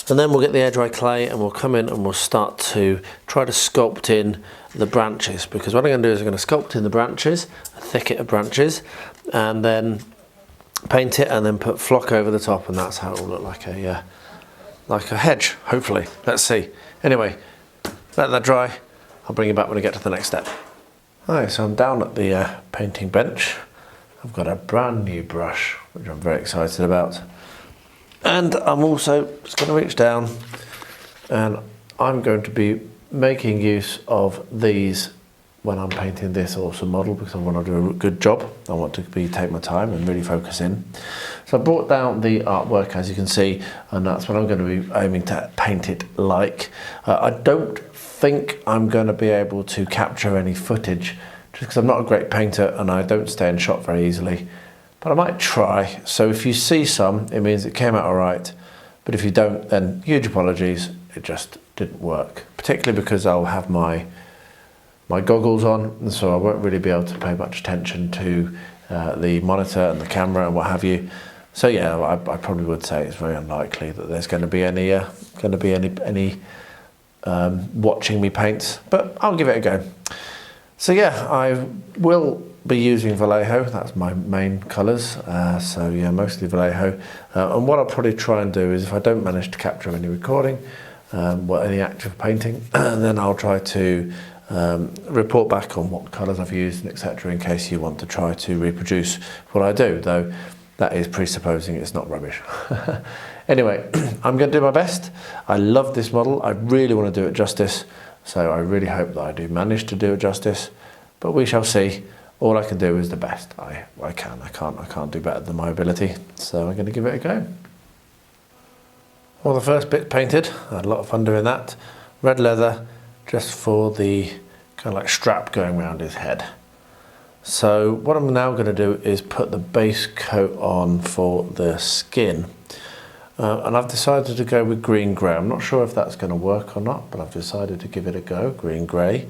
And then we'll get the air dry clay and we'll come in and we'll start to try to sculpt in the branches, because what I'm going to do is I'm going to sculpt in the branches, a thicket of branches, and then paint it and then put flock over the top, and that's how it will look like a hedge, hopefully. Let's see. Anyway, let that dry. I'll bring you back when I get to the next step. Alright, so I'm down at the painting bench. I've got a brand new brush, which I'm very excited about. And I'm also just going to reach down and I'm going to be making use of these when I'm painting this awesome model, because I want to do a good job. I want to take my time and really focus in. So I brought down the artwork, as you can see, and that's what I'm going to be aiming to paint it like. I don't think I'm going to be able to capture any footage just because I'm not a great painter and I don't stay in shot very easily. But I might try. So if you see some, it means it came out all right. But if you don't, then huge apologies. It just didn't work. Particularly because I'll have my goggles on, and so I won't really be able to pay much attention to the monitor and the camera and what have you. So yeah, I probably would say it's very unlikely that there's going to be any watching me paint. But I'll give it a go. So yeah, I will be using Vallejo. That's my main colours, so yeah, mostly Vallejo. And what I'll probably try and do is, if I don't manage to capture any recording, any active painting, then I'll try to report back on what colours I've used and etc. in case you want to try to reproduce what I do, though that is presupposing it's not rubbish. Anyway, I'm going to do my best. I love this model. I really want to do it justice, so I really hope that I do manage to do it justice, but we shall see. All I can do is the best I can. I can't do better than my ability, so I'm going to give it a go. Well, the first bit painted, I had a lot of fun doing that. Red leather, just for the kind of like strap going around his head. So what I'm now going to do is put the base coat on for the skin. And I've decided to go with green grey. I'm not sure if that's going to work or not, but I've decided to give it a go, green grey.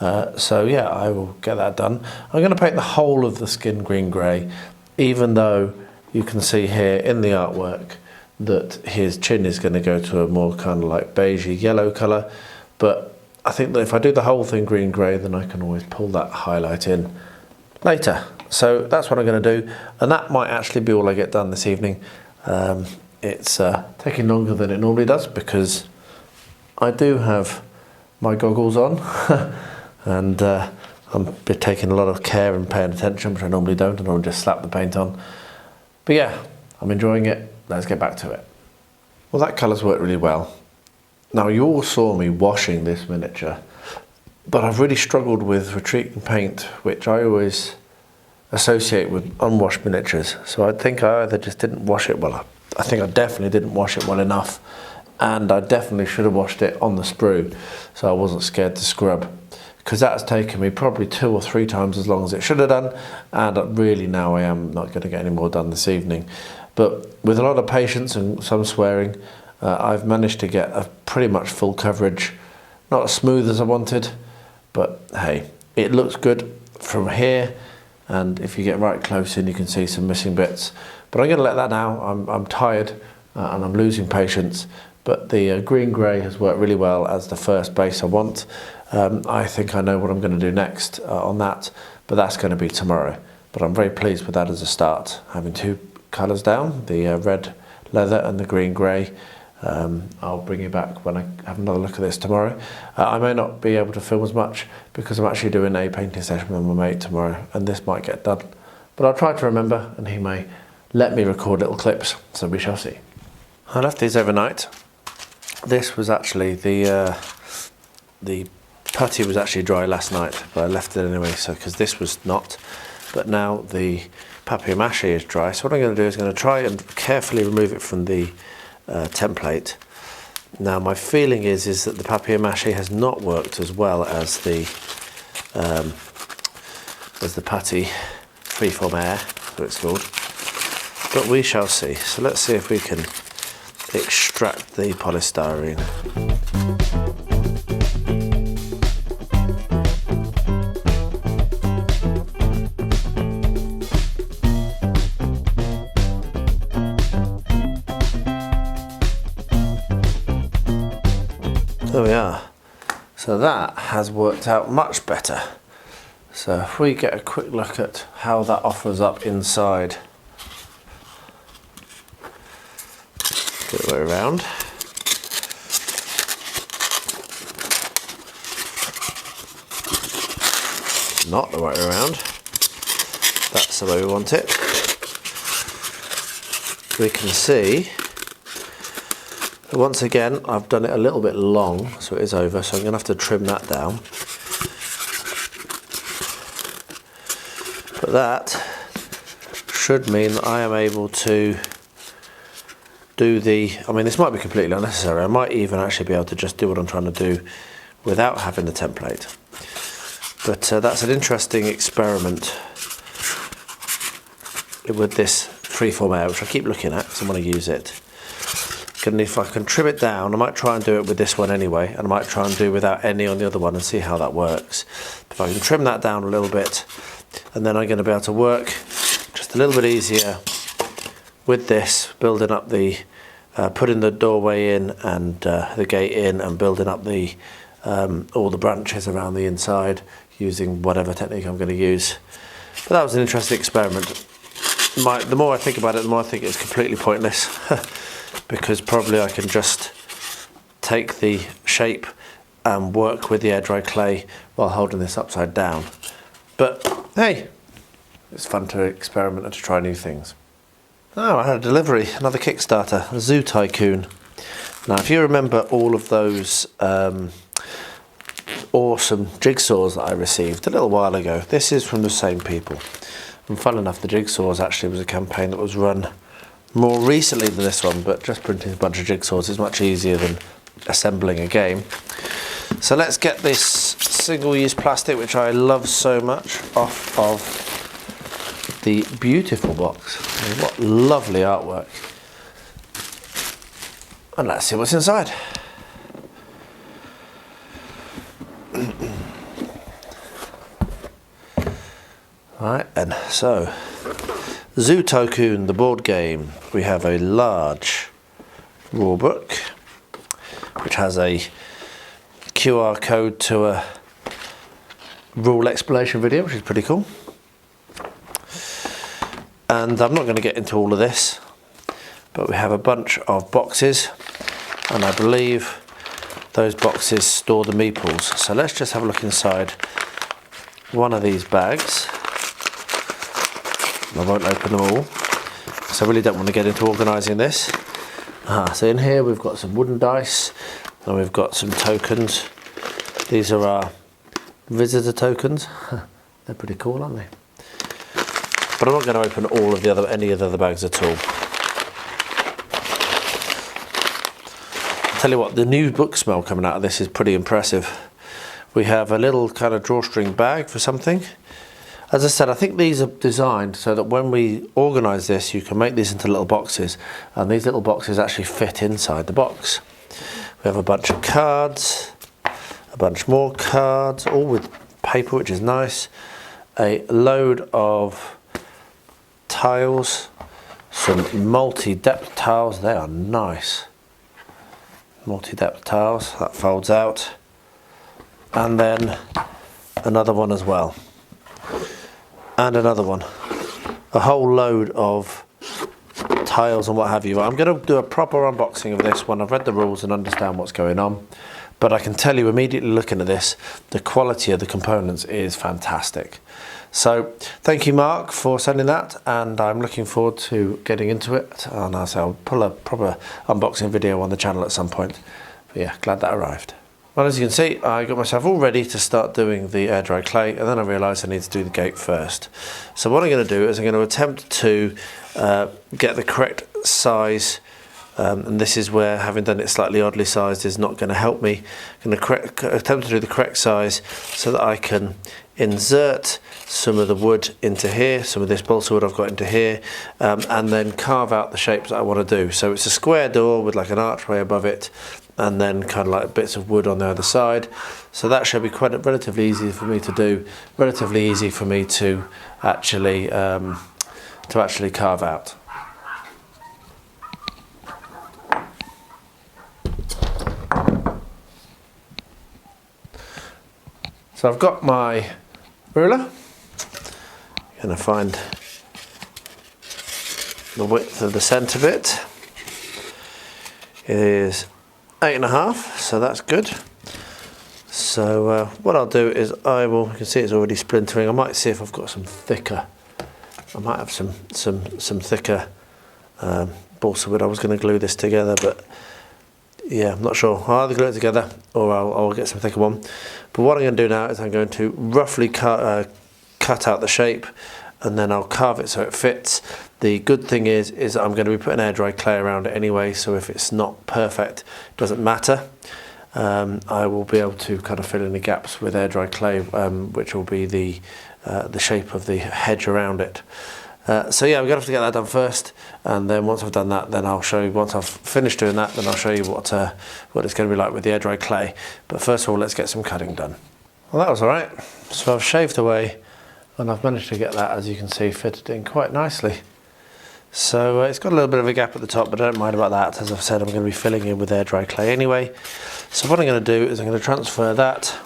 So yeah, I will get that done. I'm going to paint the whole of the skin green grey, even though you can see here in the artwork that his chin is going to go to a more kind of like beigey yellow colour. But I think that if I do the whole thing green grey, then I can always pull that highlight in later. So that's what I'm going to do, and that might actually be all I get done this evening. It's taking longer than it normally does because I do have my goggles on and I'm taking a lot of care and paying attention, which I normally don't, and I'll just slap the paint on. But yeah, I'm enjoying it. Let's get back to it. Well, that colour's worked really well. Now, you all saw me washing this miniature, but I've really struggled with retreating paint, which I always associate with unwashed miniatures. So I think I either just didn't wash it well. I think I definitely didn't wash it well enough, and I definitely should have washed it on the sprue, so I wasn't scared to scrub, because that's taken me probably 2 or 3 times as long as it should have done, and really now I am not going to get any more done this evening. But with a lot of patience and some swearing, I've managed to get a pretty much full coverage. Not as smooth as I wanted, but hey, it looks good from here, and if you get right close in you can see some missing bits. But I'm going to let that now. I'm tired and I'm losing patience, but the green grey has worked really well as the first base I want. I think I know what I'm going to do next on that, but that's going to be tomorrow. But I'm very pleased with that as a start, having 2 colours down, the red leather and the green grey. I'll bring you back when I have another look at this tomorrow. I may not be able to film as much because I'm actually doing a painting session with my mate tomorrow, and this might get done. But I'll try to remember, and he may let me record little clips, so we shall see. I left these overnight. This was actually the putty was actually dry last night, but I left it anyway, so because this was not. But now the papier-mâché is dry, so what I'm going to do is I'm going to try and carefully remove it from the template. Now my feeling is that the papier-mâché has not worked as well as the putty freeform air, what it's called. But we shall see. So let's see if we can extract the polystyrene. There we are. So that has worked out much better. So if we get a quick look at how that offers up inside. Get the way around. Not the way around. That's the way we want it. We can see, once again, I've done it a little bit long, so it is over, so I'm going to have to trim that down. But that should mean that I am able to do I mean, this might be completely unnecessary. I might even actually be able to just do what I'm trying to do without having the template. But that's an interesting experiment with this freeform air, which I keep looking at because I want to use it. And if I can trim it down, I might try and do it with this one anyway, and I might try and do without any on the other one and see how that works. If I can trim that down a little bit, and then I'm going to be able to work just a little bit easier with this, building up the, putting the doorway in and the gate in, and building up the all the branches around the inside using whatever technique I'm going to use. But that was an interesting experiment. The more I think about it, the more I think it's completely pointless. Because probably I can just take the shape and work with the air dry clay while holding this upside down. But hey, it's fun to experiment and to try new things. Oh, I had a delivery, another Kickstarter, a Zoo Tycoon. Now if you remember all of those awesome jigsaws that I received a little while ago, this is from the same people. And fun enough, the jigsaws actually was a campaign that was run more recently than this one, but just printing a bunch of jigsaws is much easier than assembling a game. So let's get this single-use plastic, which I love so much, off of the beautiful box. And what lovely artwork. And let's see what's inside. Alright, and so Zoo Tycoon, the board game. We have a large rule book which has a QR code to a rule explanation video, which is pretty cool. And I'm not going to get into all of this, but we have a bunch of boxes, and I believe those boxes store the meeples. So let's just have a look inside one of these bags. I won't open them all, because I really don't want to get into organising this. So in here we've got some wooden dice, and we've got some tokens. These are our visitor tokens. They're pretty cool, aren't they? But I'm not going to open all of any of the other bags at all. I'll tell you what, the new book smell coming out of this is pretty impressive. We have a little kind of drawstring bag for something. As I said, I think these are designed so that when we organise this, you can make these into little boxes, and these little boxes actually fit inside the box. We have a bunch of cards, a bunch more cards, all with paper, which is nice. A load of tiles, some multi-depth tiles. They are nice. Multi-depth tiles, that folds out. And then another one as well. And another one. A whole load of tiles and what have you. I'm going to do a proper unboxing of this when I've read the rules and understand what's going on. But I can tell you immediately looking at this, the quality of the components is fantastic. So thank you, Mark, for sending that, and I'm looking forward to getting into it. And I'll pull a proper unboxing video on the channel at some point. But yeah, glad that arrived. Well, as you can see, I got myself all ready to start doing the air dry clay, and then I realised I need to do the gate first. So what I'm going to do is I'm going to attempt to get the correct size, and this is where having done it slightly oddly sized is not going to help me. I'm going to attempt to do the correct size so that I can insert some of the wood into here, some of this balsa wood I've got into here, and then carve out the shapes that I want to do. So it's a square door with like an archway above it, and then kind of like bits of wood on the other side. So that should be quite relatively easy for me to do, relatively easy for me to actually carve out. So I've got my ruler. I'm going to find the width of the centre bit. It is 8.5, so that's good. So what I'll do is you can see it's already splintering. I might see if I've got some thicker. I might have some thicker balsa wood. I was going to glue this together, but yeah, I'm not sure. I'll either glue it together or I'll get some thicker one. But what I'm going to do now is I'm going to roughly cut out the shape, and then I'll carve it so it fits. The good thing is I'm going to be putting air dry clay around it anyway, so if it's not perfect, it doesn't matter. I will be able to kind of fill in the gaps with air dry clay, which will be the shape of the hedge around it. So yeah, we're going to have to get that done first, and then once I've done that, then I'll show you, once I've finished doing that, then I'll show you what it's going to be like with the air dry clay. But first of all, let's get some cutting done. Well, that was alright. So I've shaved away, and I've managed to get that, as you can see, fitted in quite nicely. So it's got a little bit of a gap at the top, but I don't mind about that. As I've said, I'm going to be filling in with air dry clay anyway. So what I'm going to do is I'm going to transfer that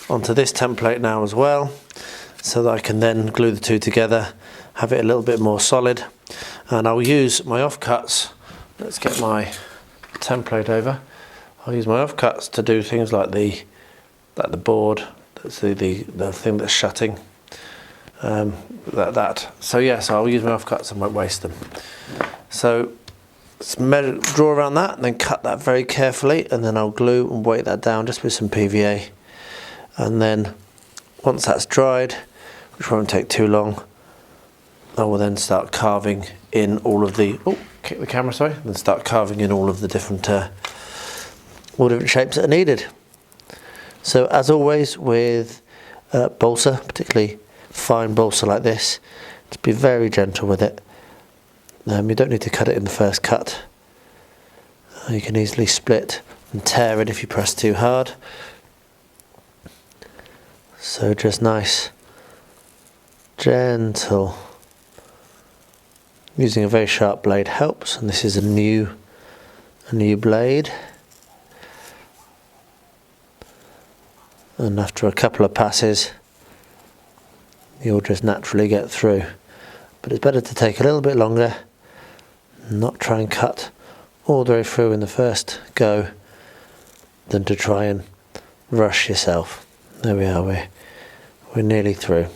onto this template now as well, so that I can then glue the two together, have it a little bit more solid, and I'll use my offcuts. Let's get my template over. I'll use my offcuts to do things like the board. That's the thing that's shutting. So yes, I'll use my offcuts and won't waste them. So draw around that and then cut that very carefully, and then I'll glue and weight that down just with some PVA. And then once that's dried, which won't take too long, I will then start carving in all of the, kick the camera, sorry, then start carving in all of the different shapes that are needed. So as always with balsa, particularly fine balsa like this, to be very gentle with it. You don't need to cut it in the first cut. You can easily split and tear it if you press too hard. So just nice Gentle. Using a very sharp blade helps, and this is a new blade. And after a couple of passes, you'll just naturally get through. But it's better to take a little bit longer, not try and cut all the way through in the first go, than to try and rush yourself. There we are, we're nearly through.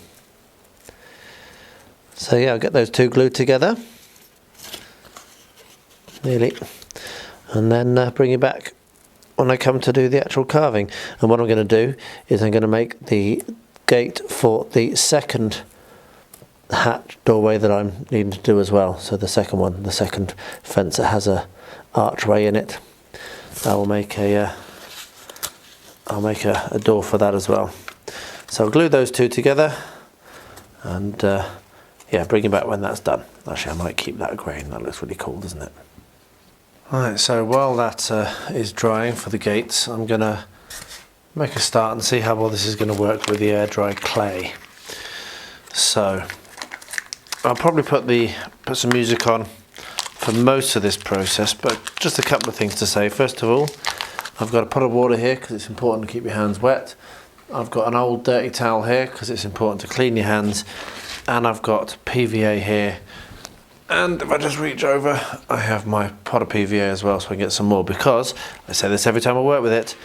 So yeah, I'll get those two glued together, nearly, and then bring you back when I come to do the actual carving. And what I'm going to do is I'm going to make the gate for the second hatch doorway that I'm needing to do as well. So the second one, the second fence that has a archway in it, I will make a door for that as well. So I'll glue those two together, and yeah, bring you back when that's done. Actually, I might keep that grain. That looks really cool, doesn't it? Alright, so while that is drying for the gates, I'm going to make a start and see how well this is going to work with the air dry clay. So I'll probably put some music on for most of this process, but just a couple of things to say. First of all, I've got a pot of water here because it's important to keep your hands wet. I've got an old dirty towel here because it's important to clean your hands, and I've got PVA here. And if I just reach over, I have my pot of PVA as well, so I can get some more, because I say this every time I work with it,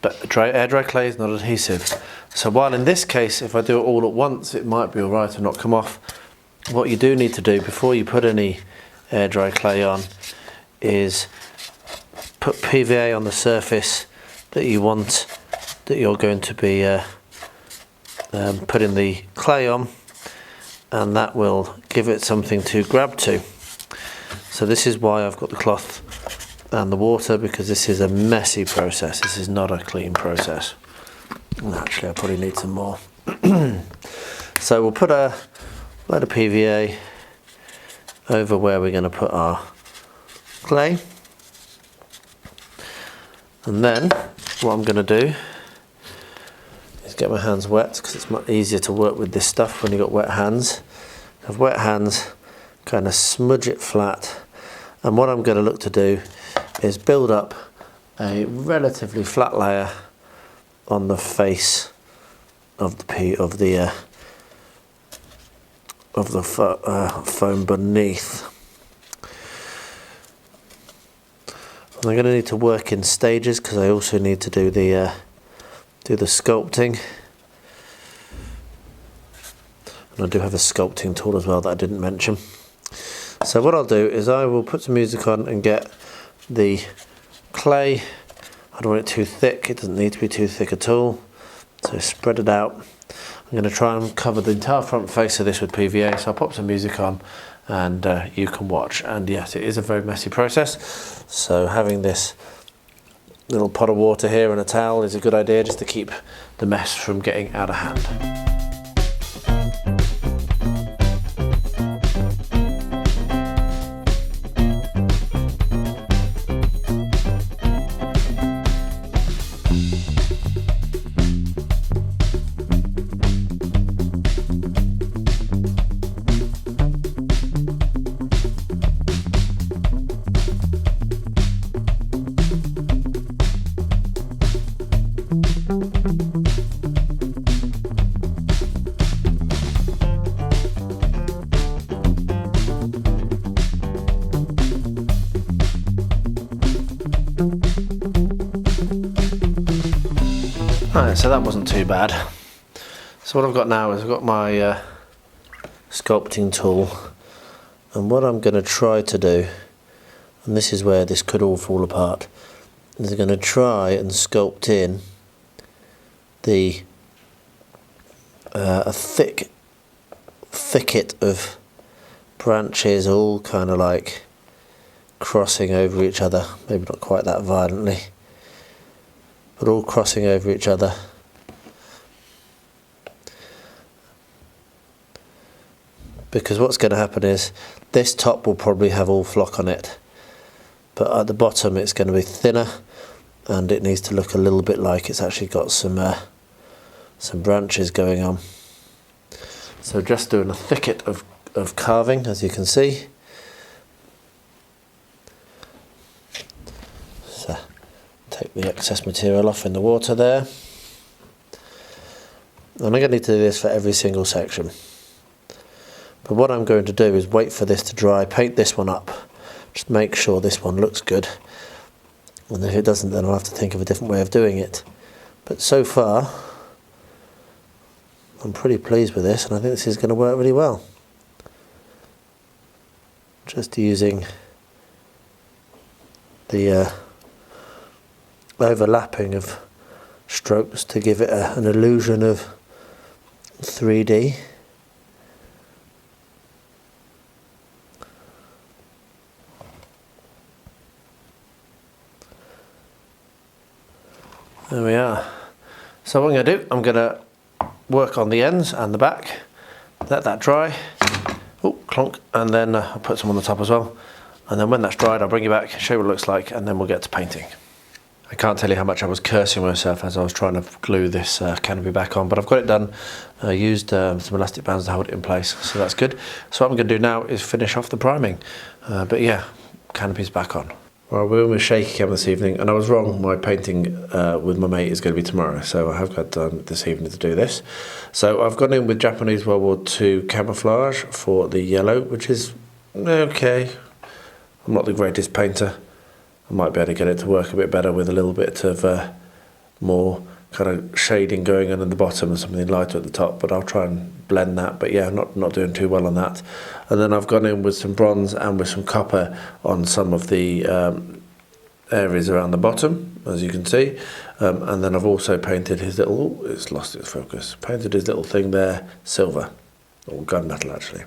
but air dry clay is not adhesive. So while in this case, if I do it all at once, it might be alright and not come off, what you do need to do before you put any air dry clay on is put PVA on the surface that you want, that you're going to be putting the clay on, and that will give it something to grab to. So this is why I've got the cloth and the water, because this is a messy process. This is not a clean process. And actually I probably need some more. So we'll put a load of PVA over where we're going to put our clay, and then what I'm going to do is get my hands wet, because it's much easier to work with this stuff when you've got wet hands. Have wet hands, kind of smudge it flat, and what I'm going to look to do is build up a relatively flat layer on the face of the foam beneath. And I'm going to need to work in stages, because I also need to do the sculpting. And I do have a sculpting tool as well that I didn't mention. So what I'll do is I will put some music on and get the clay. I don't want it too thick. It doesn't need to be too thick at all. So spread it out. I'm going to try and cover the entire front face of this with PVA. So I'll pop some music on, and you can watch. And yes, it is a very messy process. So having this little pot of water here and a towel is a good idea, just to keep the mess from getting out of hand. Right, so that wasn't too bad. So what I've got now is I've got my sculpting tool, and what I'm going to try to do, and this is where this could all fall apart, is I'm going to try and sculpt in the a thicket of branches, all kind of like crossing over each other, maybe not quite that violently, but all crossing over each other. Because what's going to happen is this top will probably have all flock on it, but at the bottom it's going to be thinner, and it needs to look a little bit like it's actually got some branches going on. So just doing a thicket of carving, as you can see. So take the excess material off in the water there. And I'm going to need to do this for every single section. But what I'm going to do is wait for this to dry, paint this one up, just make sure this one looks good. And if it doesn't, then I'll have to think of a different way of doing it. But so far, I'm pretty pleased with this, and I think this is going to work really well. Just using the overlapping of strokes to give it an illusion of 3D. There we are. So what I'm going to do, I'm going to work on the ends and the back, let that dry, oh clonk, and then I'll put some on the top as well, and then when that's dried I'll bring you back, show you what it looks like, and then we'll get to painting. I can't tell you how much I was cursing myself as I was trying to glue this canopy back on, but I've got it done. I used some elastic bands to hold it in place, so that's good. So what I'm going to do now is finish off the priming, but yeah, canopy's back on. Well, we're with shaky cam this evening, and I was wrong. My painting with my mate is going to be tomorrow, so I have got done this evening to do this. So I've gone in with Japanese World War II camouflage for the yellow, which is okay. I'm not the greatest painter. I might be able to get it to work a bit better with a little bit of more kind of shading going on in the bottom and something lighter at the top, but I'll try and blend that. But yeah, not doing too well on that. And then I've gone in with some bronze and with some copper on some of the areas around the bottom, as you can see. And then I've also painted his little, oh, it's lost its focus, painted his little thing there silver, or gunmetal actually.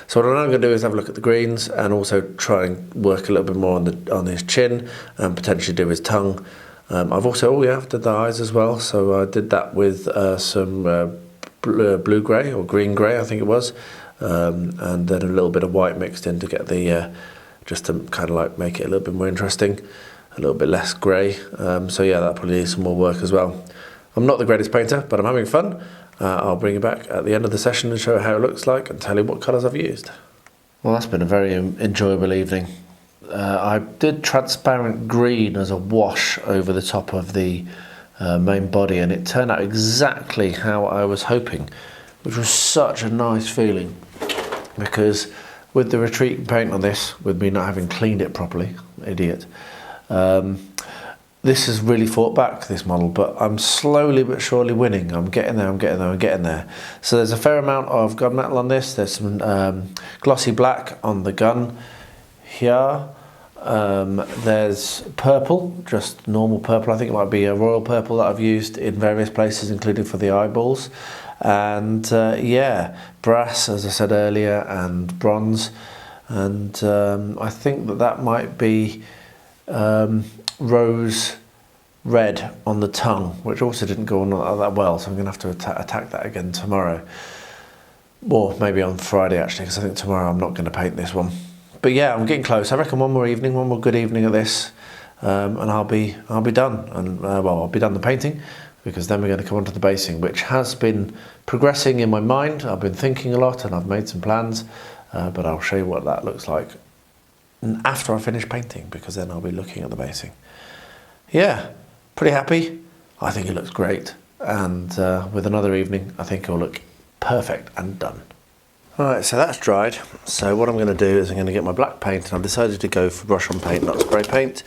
So what I'm going to do is have a look at the greens and also try and work a little bit more on his chin and potentially do his tongue. I've also, I've done the eyes as well, so I did that with some blue grey or green grey I think it was, and then a little bit of white mixed in to get the, just to kind of like make it a little bit more interesting, a little bit less grey, so yeah, that probably needs some more work as well. I'm not the greatest painter, but I'm having fun. I'll bring you back at the end of the session and show you how it looks like and tell you what colours I've used. Well, that's been a very enjoyable evening. I did transparent green as a wash over the top of the main body, and it turned out exactly how I was hoping, which was such a nice feeling, because with the retreat paint on this, with me not having cleaned it properly, idiot, this has really fought back, this model, but I'm slowly but surely winning. I'm getting there. So there's a fair amount of gunmetal on this. There's some glossy black on the gun here. There's purple, just normal purple. I think it might be a royal purple that I've used in various places, including for the eyeballs. And yeah, brass, as I said earlier, and bronze. And I think that might be rose red on the tongue, which also didn't go on that well, so I'm going to have to attack that again tomorrow, or maybe on Friday actually, because I think tomorrow I'm not going to paint this one. But yeah, I'm getting close. I reckon one more good evening at this, and I'll be done. And well, I'll be done the painting, because then we're going to come on to the basing, which has been progressing in my mind. I've been thinking a lot and I've made some plans, but I'll show you what that looks like after I finish painting, because then I'll be looking at the basing. Yeah, pretty happy. I think it looks great, and with another evening I think it'll look perfect and done. Alright, so that's dried. So what I'm going to do is I'm going to get my black paint, and I've decided to go for brush on paint, not spray paint,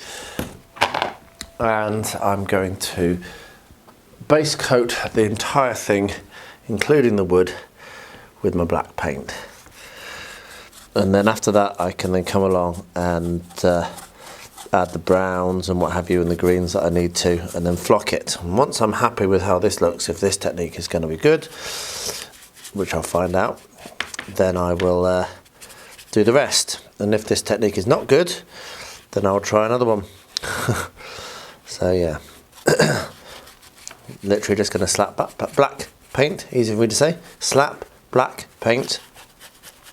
and I'm going to base coat the entire thing, including the wood, with my black paint. And then after that I can then come along and add the browns and what have you and the greens that I need to, and then flock it. And once I'm happy with how this looks, if this technique is going to be good, which I'll find out, then I will do the rest. And if this technique is not good, then I'll try another one. So yeah, literally just going to slap black paint, easy for me to say, slap black paint,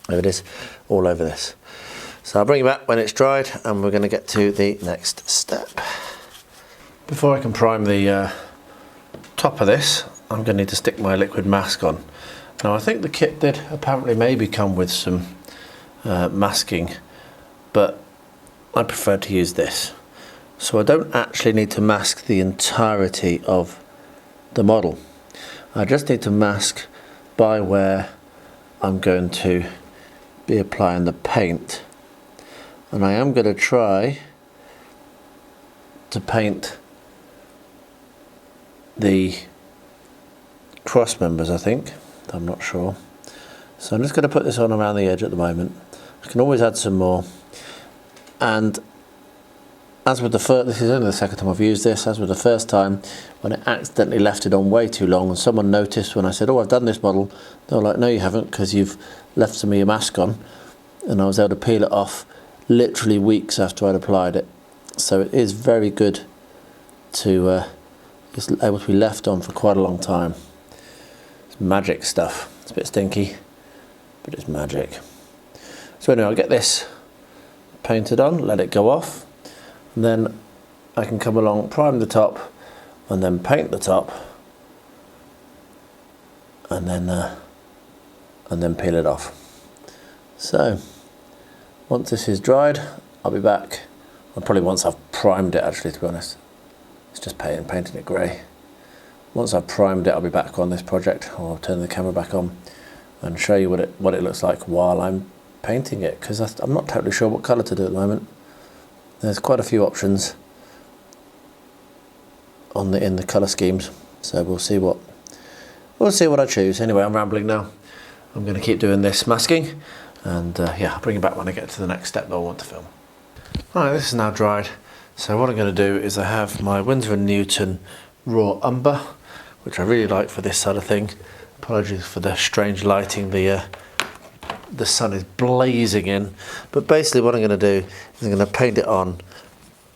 there it is, all over this. So I'll bring you back when it's dried, and we're going to get to the next step. Before I can prime the top of this, I'm going to need to stick my liquid mask on. Now I think the kit did apparently maybe come with some masking, but I prefer to use this. So I don't actually need to mask the entirety of the model. I just need to mask by where I'm going to be applying the paint. And I am going to try to paint the cross members, I think. I'm not sure. So I'm just going to put this on around the edge at the moment. I can always add some more. And as with the first, this is only the second time I've used this, as with the first time, when I accidentally left it on way too long and someone noticed when I said, oh, I've done this model, they were like, no you haven't, because you've left some of your mask on. And I was able to peel it off literally weeks after I'd applied it. So it is very good to it's able to be left on for quite a long time. It's magic stuff. It's a bit stinky, but it's magic. So anyway, I'll get this painted on, let it go off, and then I can come along, prime the top, and then paint the top, and then peel it off. So once this is dried, I'll be back. Well, probably once I've primed it, actually, to be honest. It's just painting it grey. Once I've primed it, I'll be back on this project. I'll turn the camera back on and show you what it looks like while I'm painting it, because I'm not totally sure what colour to do at the moment. There's quite a few options in the colour schemes, so we'll see what I choose. Anyway, I'm rambling now. I'm going to keep doing this masking, and yeah, I'll bring it back when I get to the next step that I want to film. Alright, this is now dried. So what I'm going to do is I have my Winsor & Newton raw umber, which I really like for this sort of thing. Apologies for the strange lighting. The sun is blazing in, but basically what I'm going to do is I'm going to paint it on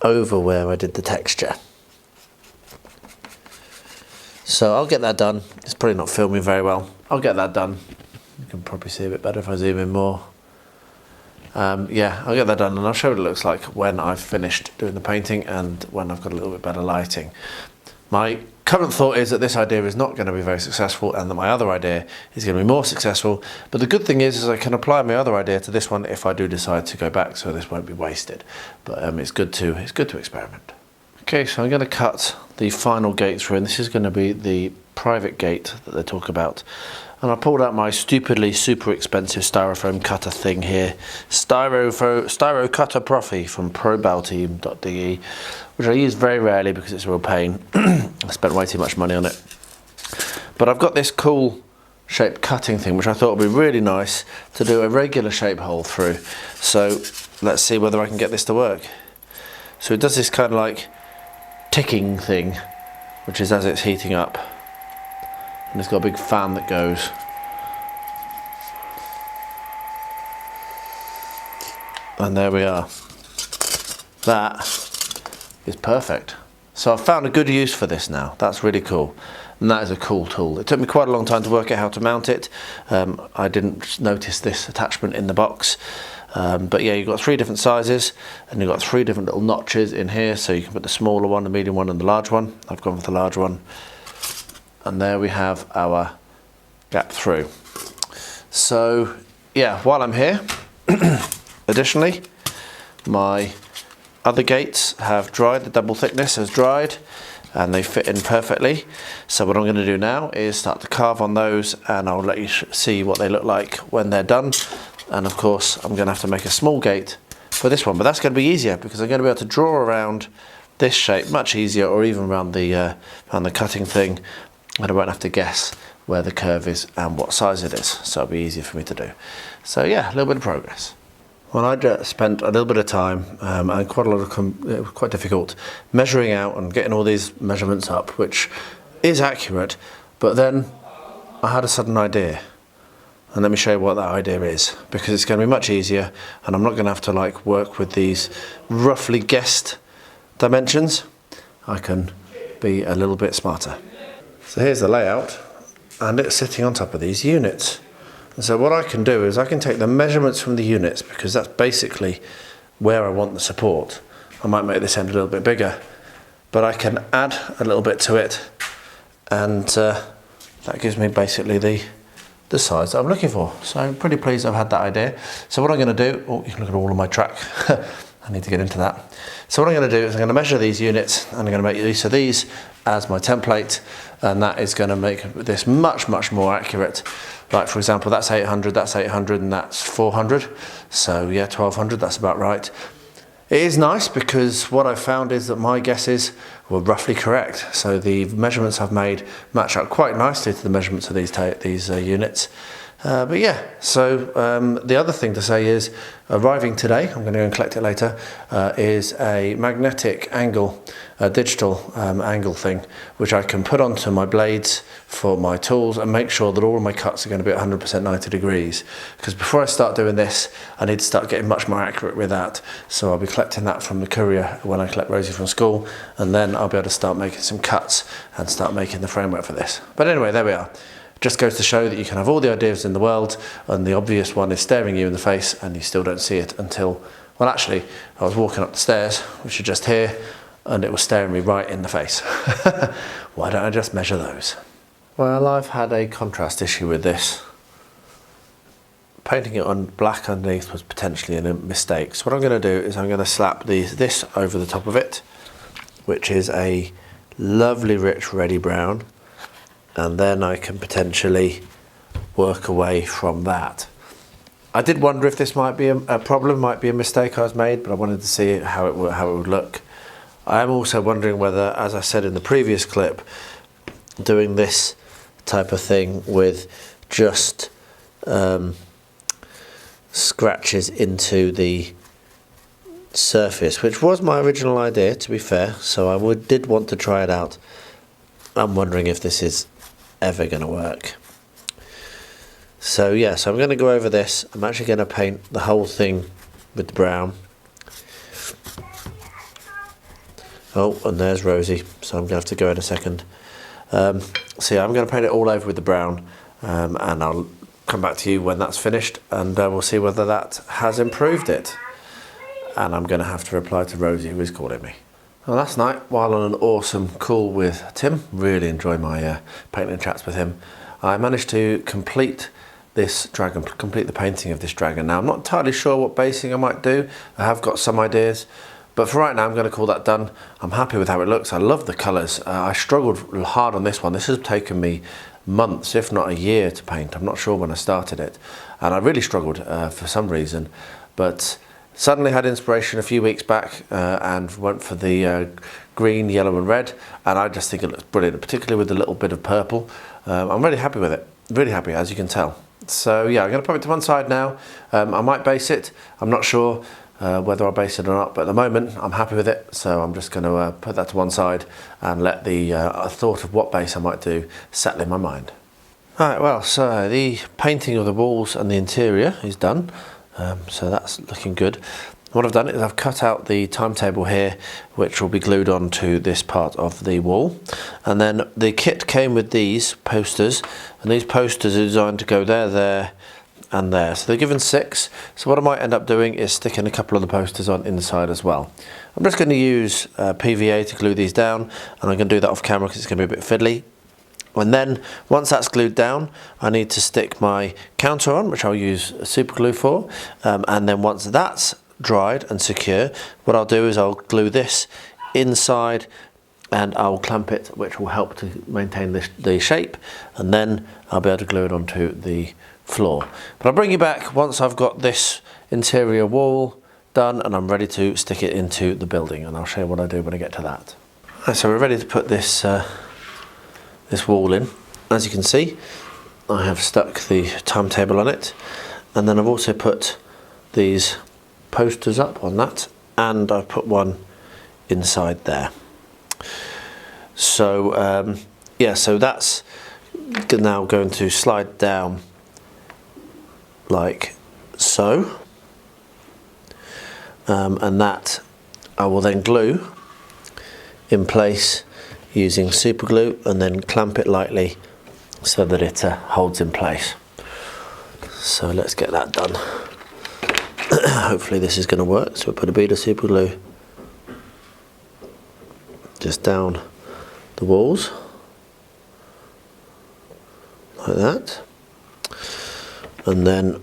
over where I did the texture. So I'll get that done. It's probably not filming very well. I'll get that done. You can probably see a bit better if I zoom in more. Yeah, I'll get that done and I'll show what it looks like when I've finished doing the painting and when I've got a little bit better lighting. My current thought is that this idea is not going to be very successful and that my other idea is going to be more successful, but the good thing is I can apply my other idea to this one if I do decide to go back, so this won't be wasted. But it's good to experiment. Okay, so I'm going to cut the final gate through, and this is going to be the private gate that they talk about. And I pulled out my stupidly super expensive styrofoam cutter thing here, Styro Cutter Profi from probalteam.de, which I use very rarely because it's a real pain. I spent way too much money on it. But I've got this cool shaped cutting thing, which I thought would be really nice to do a regular shape hole through. So let's see whether I can get this to work. So it does this kind of like ticking thing, which is as it's heating up. And it's got a big fan that goes. And there we are. That is perfect. So I've found a good use for this now. That's really cool. And that is a cool tool. It took me quite a long time to work out how to mount it. I didn't notice this attachment in the box. But yeah, you've got 3 different sizes and you've got 3 different little notches in here. So you can put the smaller one, the medium one and the large one. I've gone with the large one. And there we have our gap through. So yeah, while I'm here, additionally, my other gates have dried, the double thickness has dried and they fit in perfectly. So what I'm going to do now is start to carve on those, and I'll let you see what they look like when they're done. And of course I'm going to have to make a small gate for this one, but that's going to be easier because I'm going to be able to draw around this shape much easier, or even around the cutting thing. And I won't have to guess where the curve is and what size it is, so it'll be easier for me to do. So yeah, a little bit of progress. Well, I just spent a little bit of time and quite a lot of it was quite difficult measuring out and getting all these measurements up, which is accurate. But then I had a sudden idea, and let me show you what that idea is, because it's going to be much easier, and I'm not going to have to like work with these roughly guessed dimensions. I can be a little bit smarter. So here's the layout, and it's sitting on top of these units. And so what I can do is I can take the measurements from the units, because that's basically where I want the support. I might make this end a little bit bigger, but I can add a little bit to it and that gives me basically the size that I'm looking for. So I'm pretty pleased I've had that idea. So what I'm going to do, oh, you can look at all of my track. I need to get into that. So what I'm going to do is I'm going to measure these units and I'm going to make use of these as my template, and that is going to make this much more accurate. Like for example, that's 800, and that's 400. So yeah, 1200, that's about right. It is nice because what I've found is that my guesses were roughly correct. So the measurements I've made match up quite nicely to the measurements of these units. But yeah, so the other thing to say is, arriving today, I'm going to go and collect it later, is a magnetic angle, a digital angle thing, which I can put onto my blades for my tools and make sure that all of my cuts are going to be at 100% 90 degrees. Because before I start doing this, I need to start getting much more accurate with that. So I'll be collecting that from the courier when I collect Rosie from school, and then I'll be able to start making some cuts and start making the framework for this. But anyway, there we are. Just goes to show that you can have all the ideas in the world and the obvious one is staring you in the face and you still don't see it until, well actually, I was walking up the stairs, which are just here, and it was staring me right in the face. Why don't I just measure those? Well, I've had a contrast issue with this. Painting it on black underneath was potentially a mistake. So what I'm going to do is I'm going to slap this over the top of it, which is a lovely rich reddy brown. And then I can potentially work away from that. I did wonder if this might be a problem, might be a mistake I was made, but I wanted to see how it would look. I am also wondering whether, as I said in the previous clip, doing this type of thing with just scratches into the surface, which was my original idea, to be fair, so I did want to try it out. I'm wondering if this is ever going to work. So yeah, so I'm going to go over this. I'm actually going to paint the whole thing with the brown. Oh, and there's Rosie, so I'm going to have to go in a second. So yeah, I'm going to paint it all over with the brown, and I'll come back to you when that's finished, and we'll see whether that has improved it. And I'm going to have to reply to Rosie, who is calling me. Well, last night, while on an awesome call with Tim, really enjoyed my painting chats with him, I managed to complete this dragon, complete the painting of this dragon. Now, I'm not entirely sure what basing I might do. I have got some ideas, but for right now, I'm going to call that done. I'm happy with how it looks. I love the colours. I struggled hard on this one. This has taken me months, if not a year, to paint. I'm not sure when I started it, and I really struggled for some reason, but suddenly had inspiration a few weeks back and went for the green, yellow and red, and I just think it looks brilliant, particularly with a little bit of purple. I'm really happy with it, really happy, as you can tell. So yeah, I'm going to put it to one side now. I might base it, I'm not sure whether I'll base it or not, but at the moment I'm happy with it, so I'm just going to put that to one side and let the thought of what base I might do settle in my mind. Alright, well, so the painting of the walls and the interior is done. So that's looking good. What I've done is I've cut out the timetable here, which will be glued onto this part of the wall. And then the kit came with these posters, and these posters are designed to go there, there and there. So they're given 6. So what I might end up doing is sticking a couple of the posters on inside as well. I'm just going to use PVA to glue these down, and I'm going to do that off camera because it's going to be a bit fiddly. And then once that's glued down, I need to stick my counter on, which I'll use super glue for, and then once that's dried and secure, what I'll do is I'll glue this inside and I'll clamp it, which will help to maintain the shape, and then I'll be able to glue it onto the floor. But I'll bring you back once I've got this interior wall done and I'm ready to stick it into the building, and I'll show you what I do when I get to that. Right, so we're ready to put this this wall in. As you can see, I have stuck the timetable on it, and then I've also put these posters up on that, and I've put one inside there. So yeah, so that's now going to slide down like so, and that I will then glue in place using super glue, and then clamp it lightly so that it holds in place. So let's get that done. Hopefully this is going to work. So we'll put a bead of super glue just down the walls, like that, and then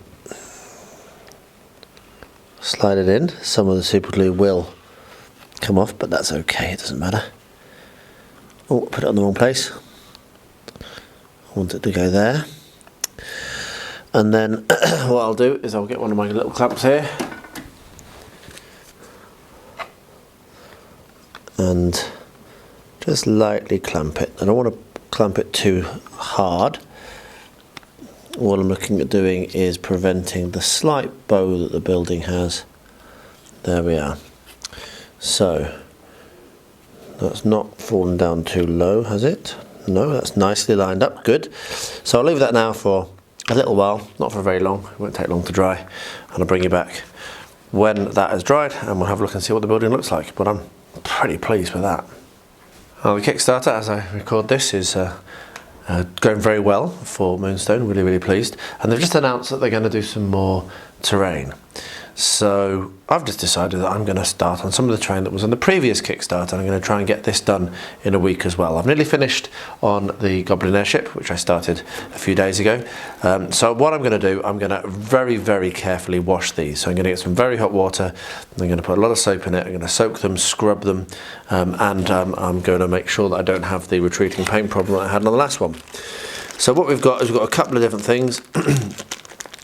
slide it in. Some of the super glue will come off, but that's okay, it doesn't matter. Oh, put it on the wrong place. I want it to go there. And then what I'll do is I'll get one of my little clamps here and just lightly clamp it. I don't want to clamp it too hard. What I'm looking at doing is preventing the slight bow that the building has. There we are. So that's not fallen down too low, has it? No, that's nicely lined up, good. So I'll leave that now for a little while, not for very long, it won't take long to dry, and I'll bring you back when that has dried and we'll have a look and see what the building looks like, but I'm pretty pleased with that. The Kickstarter, as I record this, is going very well for Moonstone, really pleased, and they've just announced that they're going to do some more terrain. So I've just decided that I'm going to start on some of the terrain that was on the previous Kickstarter, and I'm going to try and get this done in a week as well. I've nearly finished on the Goblin Airship, which I started a few days ago. So what I'm going to do, I'm going to very carefully wash these. So I'm going to get some very hot water, I'm going to put a lot of soap in it, I'm going to soak them, scrub them, and I'm going to make sure that I don't have the retreating paint problem that I had on the last one. So what we've got is we've got a couple of different things.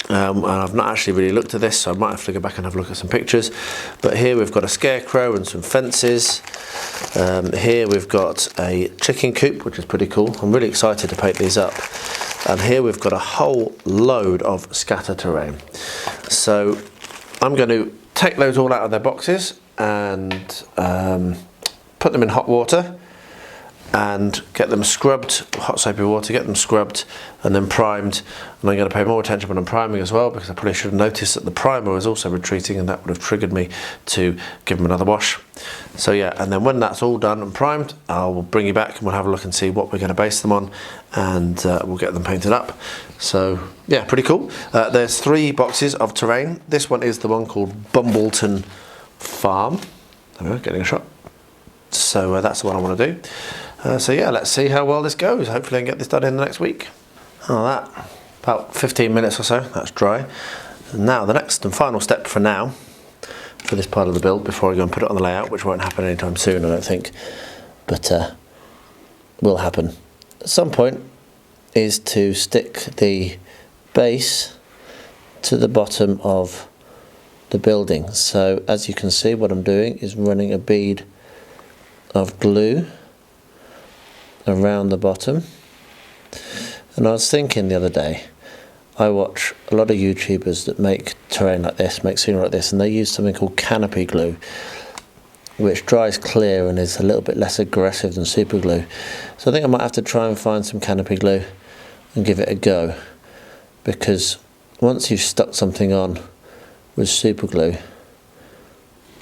And I've not actually really looked at this, so I might have to go back and have a look at some pictures. But here we've got a scarecrow and some fences. Here we've got a chicken coop, which is pretty cool. I'm really excited to paint these up. And here we've got a whole load of scatter terrain. So I'm going to take those all out of their boxes and put them in hot water and get them scrubbed, hot soapy water, get them scrubbed and then primed. And I'm going to pay more attention when I'm priming as well, because I probably should have noticed that the primer was also retreating, and that would have triggered me to give them another wash. So yeah, and then when that's all done and primed, I'll bring you back and we'll have a look and see what we're going to base them on, and we'll get them painted up. So yeah, pretty cool. There's 3 boxes of terrain. This one is the one called Bumbleton Farm. There we go, getting a shot. So that's the one I want to do. So yeah, let's see how well this goes. Hopefully I can get this done in the next week. Oh, that, about 15 minutes or so, that's dry. And now the next and final step for now, for this part of the build, before I go and put it on the layout, which won't happen anytime soon I don't think, but will happen at some point, is to stick the base to the bottom of the building. So as you can see, what I'm doing is running a bead of glue around the bottom. And I was thinking the other day, I watch a lot of YouTubers that make terrain like this, make scenery like this, and they use something called canopy glue, which dries clear and is a little bit less aggressive than super glue. So I think I might have to try and find some canopy glue and give it a go, because once you've stuck something on with super glue,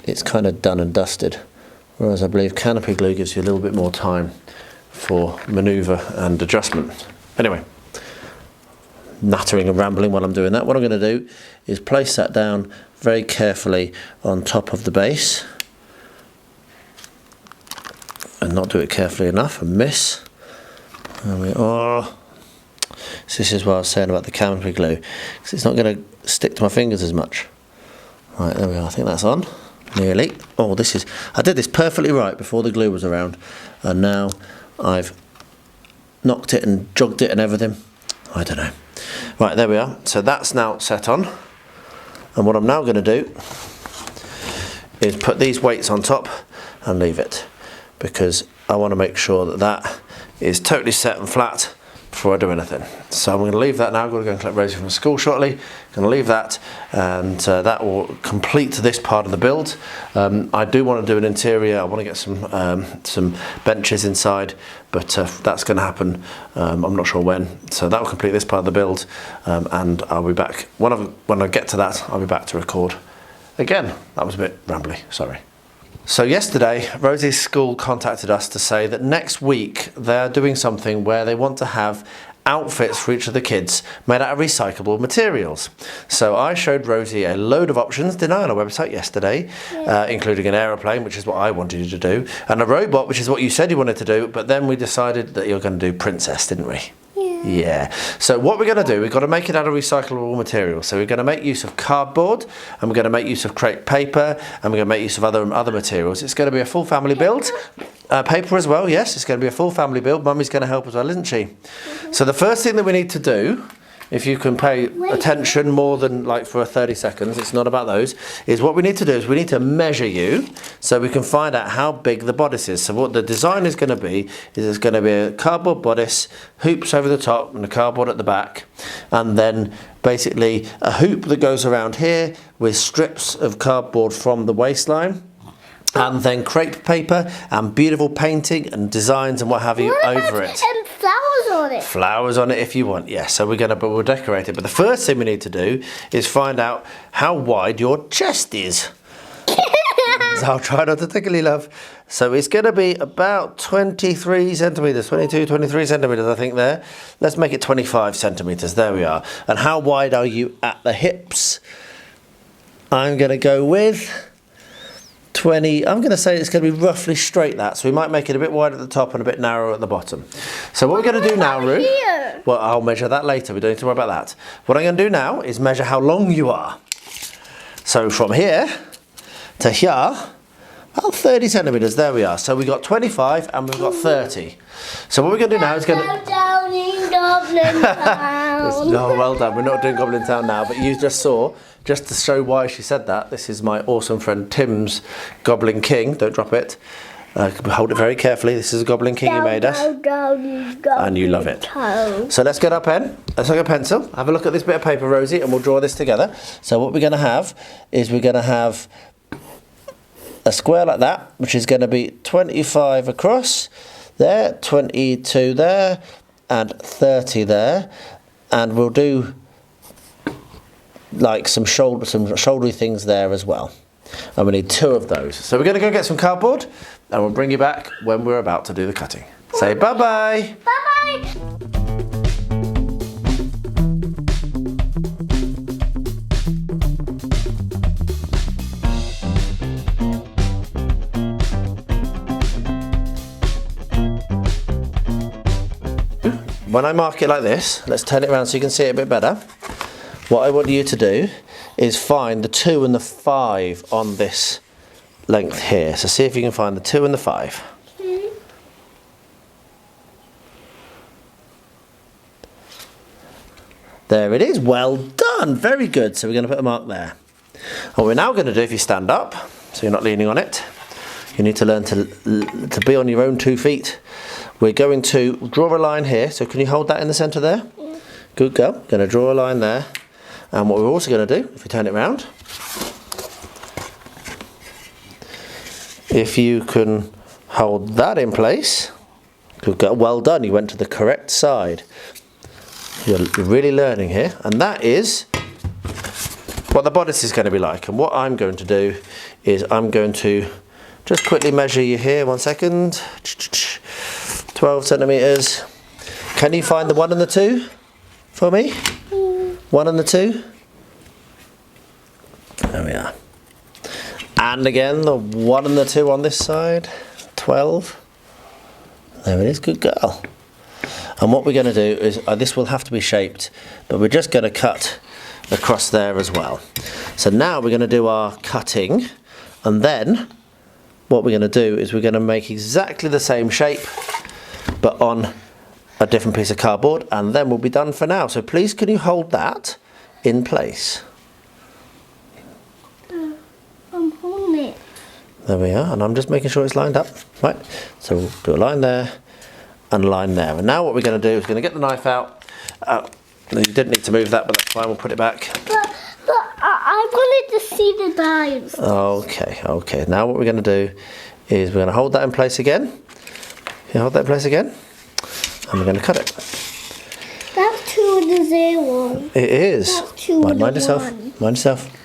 it's kind of done and dusted, whereas I believe canopy glue gives you a little bit more time for manoeuvre and adjustment. Anyway, nattering and rambling while I'm doing that. What I'm going to do is place that down very carefully on top of the base, and not do it carefully enough and miss. And so this is what I was saying about the canopy glue, because it's not going to stick to my fingers as much. Right, there we are. I think that's on. Nearly. Oh, I did this perfectly right before the glue was around, and now I've knocked it and jogged it and everything. I don't know. Right, there we are. So that's now set on, and what I'm now going to do is put these weights on top and leave it, because I want to make sure that that is totally set and flat before I do anything. So I'm going to leave that now. I'm going to go and collect Rosie from school shortly. I'm going to leave that, and that will complete this part of the build. I do want to do an interior. I want to get some benches inside, but that's going to happen. I'm not sure when. So that will complete this part of the build, and I'll be back when I get to that. I'll be back to record again. That was a bit rambly. Sorry. So yesterday, Rosie's school contacted us to say that next week they're doing something where they want to have outfits for each of the kids made out of recyclable materials. So I showed Rosie a load of options, didn't I, on our website yesterday, including an aeroplane, which is what I wanted you to do, and a robot, which is what you said you wanted to do, but then we decided that you were going to do princess, didn't we? Yeah. Yeah. So what we're going to do, we've got to make it out of recyclable material. So we're going to make use of cardboard, and we're going to make use of crepe paper, and we're going to make use of other materials. It's going to be a full family build. Paper as well, yes. It's going to be a full family build. Mummy's going to help as well, isn't she? So the first thing that we need to do, if you can pay attention more than like for 30 seconds, it's not about those, is what we need to do is we need to measure you so we can find out how big the bodice is. So what the design is going to be is it's going to be a cardboard bodice, hoops over the top and a cardboard at the back, and then basically a hoop that goes around here with strips of cardboard from the waistline. And then crepe paper and beautiful painting and designs and what have you over it. And flowers on it. Flowers on it if you want, yes. So we'll decorate it. But the first thing we need to do is find out how wide your chest is. So I'll try not to tickle you, love. So it's going to be about 23 centimetres, 22, 23 centimetres, I think there. Let's make it 25 centimetres. There we are. And how wide are you at the hips? I'm going to go with 20, I'm going to say it's going to be roughly straight that, so we might make it a bit wide at the top and a bit narrow at the bottom. So what we're going to do now, Roo, well, I'll measure that later, we don't need to worry about that. What I'm going to do now is measure how long you are. So from here to here, about 30 centimetres, there we are. So we've got 25 and we've got 30. So what we're going to do now is going to... down in Goblin Town. No, well done, we're not doing Goblin Town now, but you just saw, just to show why she said that, this is my awesome friend Tim's Goblin King. Don't drop it. Hold it very carefully. This is a Goblin King he made us. And you love it. So let's get our pen. Let's take a pencil. Have a look at this bit of paper, Rosie, and we'll draw this together. So what we're going to have is we're going to have a square like that, which is going to be 25 across there, 22 there, and 30 there. And we'll do like some shouldery things there as well, and we need 2 of those. So we're going to go get some cardboard and we'll bring you back when we're about to do the cutting. Say bye bye. Bye bye. When I mark it like this, let's turn it around so you can see it a bit better. What I want you to do is find the 2 and the 5 on this length here. So see if you can find the 2 and the 5. There it is. Well done. Very good. So we're going to put a mark there. What we're now going to do, if you stand up, so you're not leaning on it, you need to learn to be on your own 2 feet. We're going to draw a line here. So can you hold that in the centre there? Yeah. Good girl. Going to draw a line there. And what we're also going to do, if we turn it round, if you can hold that in place, good girl, well done, you went to the correct side. You're really learning here, and that is what the bodice is going to be like. And what I'm going to do is I'm going to just quickly measure you here, 1 second, 12 centimetres. Can you find the 1 and the 2 for me? 1 and the 2. There we are. And again, the 1 and the 2 on this side. 12. There it is, good girl. And what we're going to do is, this will have to be shaped, but we're just going to cut across there as well. So now we're going to do our cutting, and then what we're going to do is we're going to make exactly the same shape, but on a different piece of cardboard, and then we'll be done for now. So please can you hold that in place? I'm holding it. There we are, and I'm just making sure it's lined up. Right, so we'll do a line there and a line there. And now what we're going to do is going to get the knife out. You didn't need to move that, but that's fine, we'll put it back. But I wanted to see the knives. Okay. Now what we're going to do is we're going to hold that in place again. Can you hold that in place again? And we're going to cut it. That's 2 and the 0. It is. That's 2 and mind the yourself. 1. Mind yourself.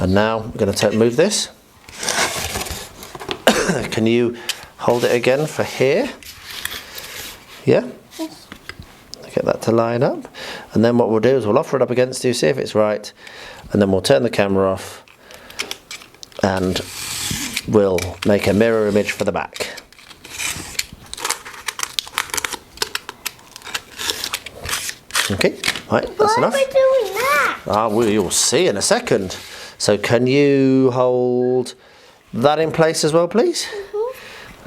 And now we're going to move this. Can you hold it again for here? Yeah? Yes. Get that to line up. And then what we'll do is we'll offer it up against you, see if it's right. And then we'll turn the camera off. And we'll make a mirror image for the back. Okay, right, that's enough. Why are we doing that? You'll see in a second. So can you hold that in place as well, please?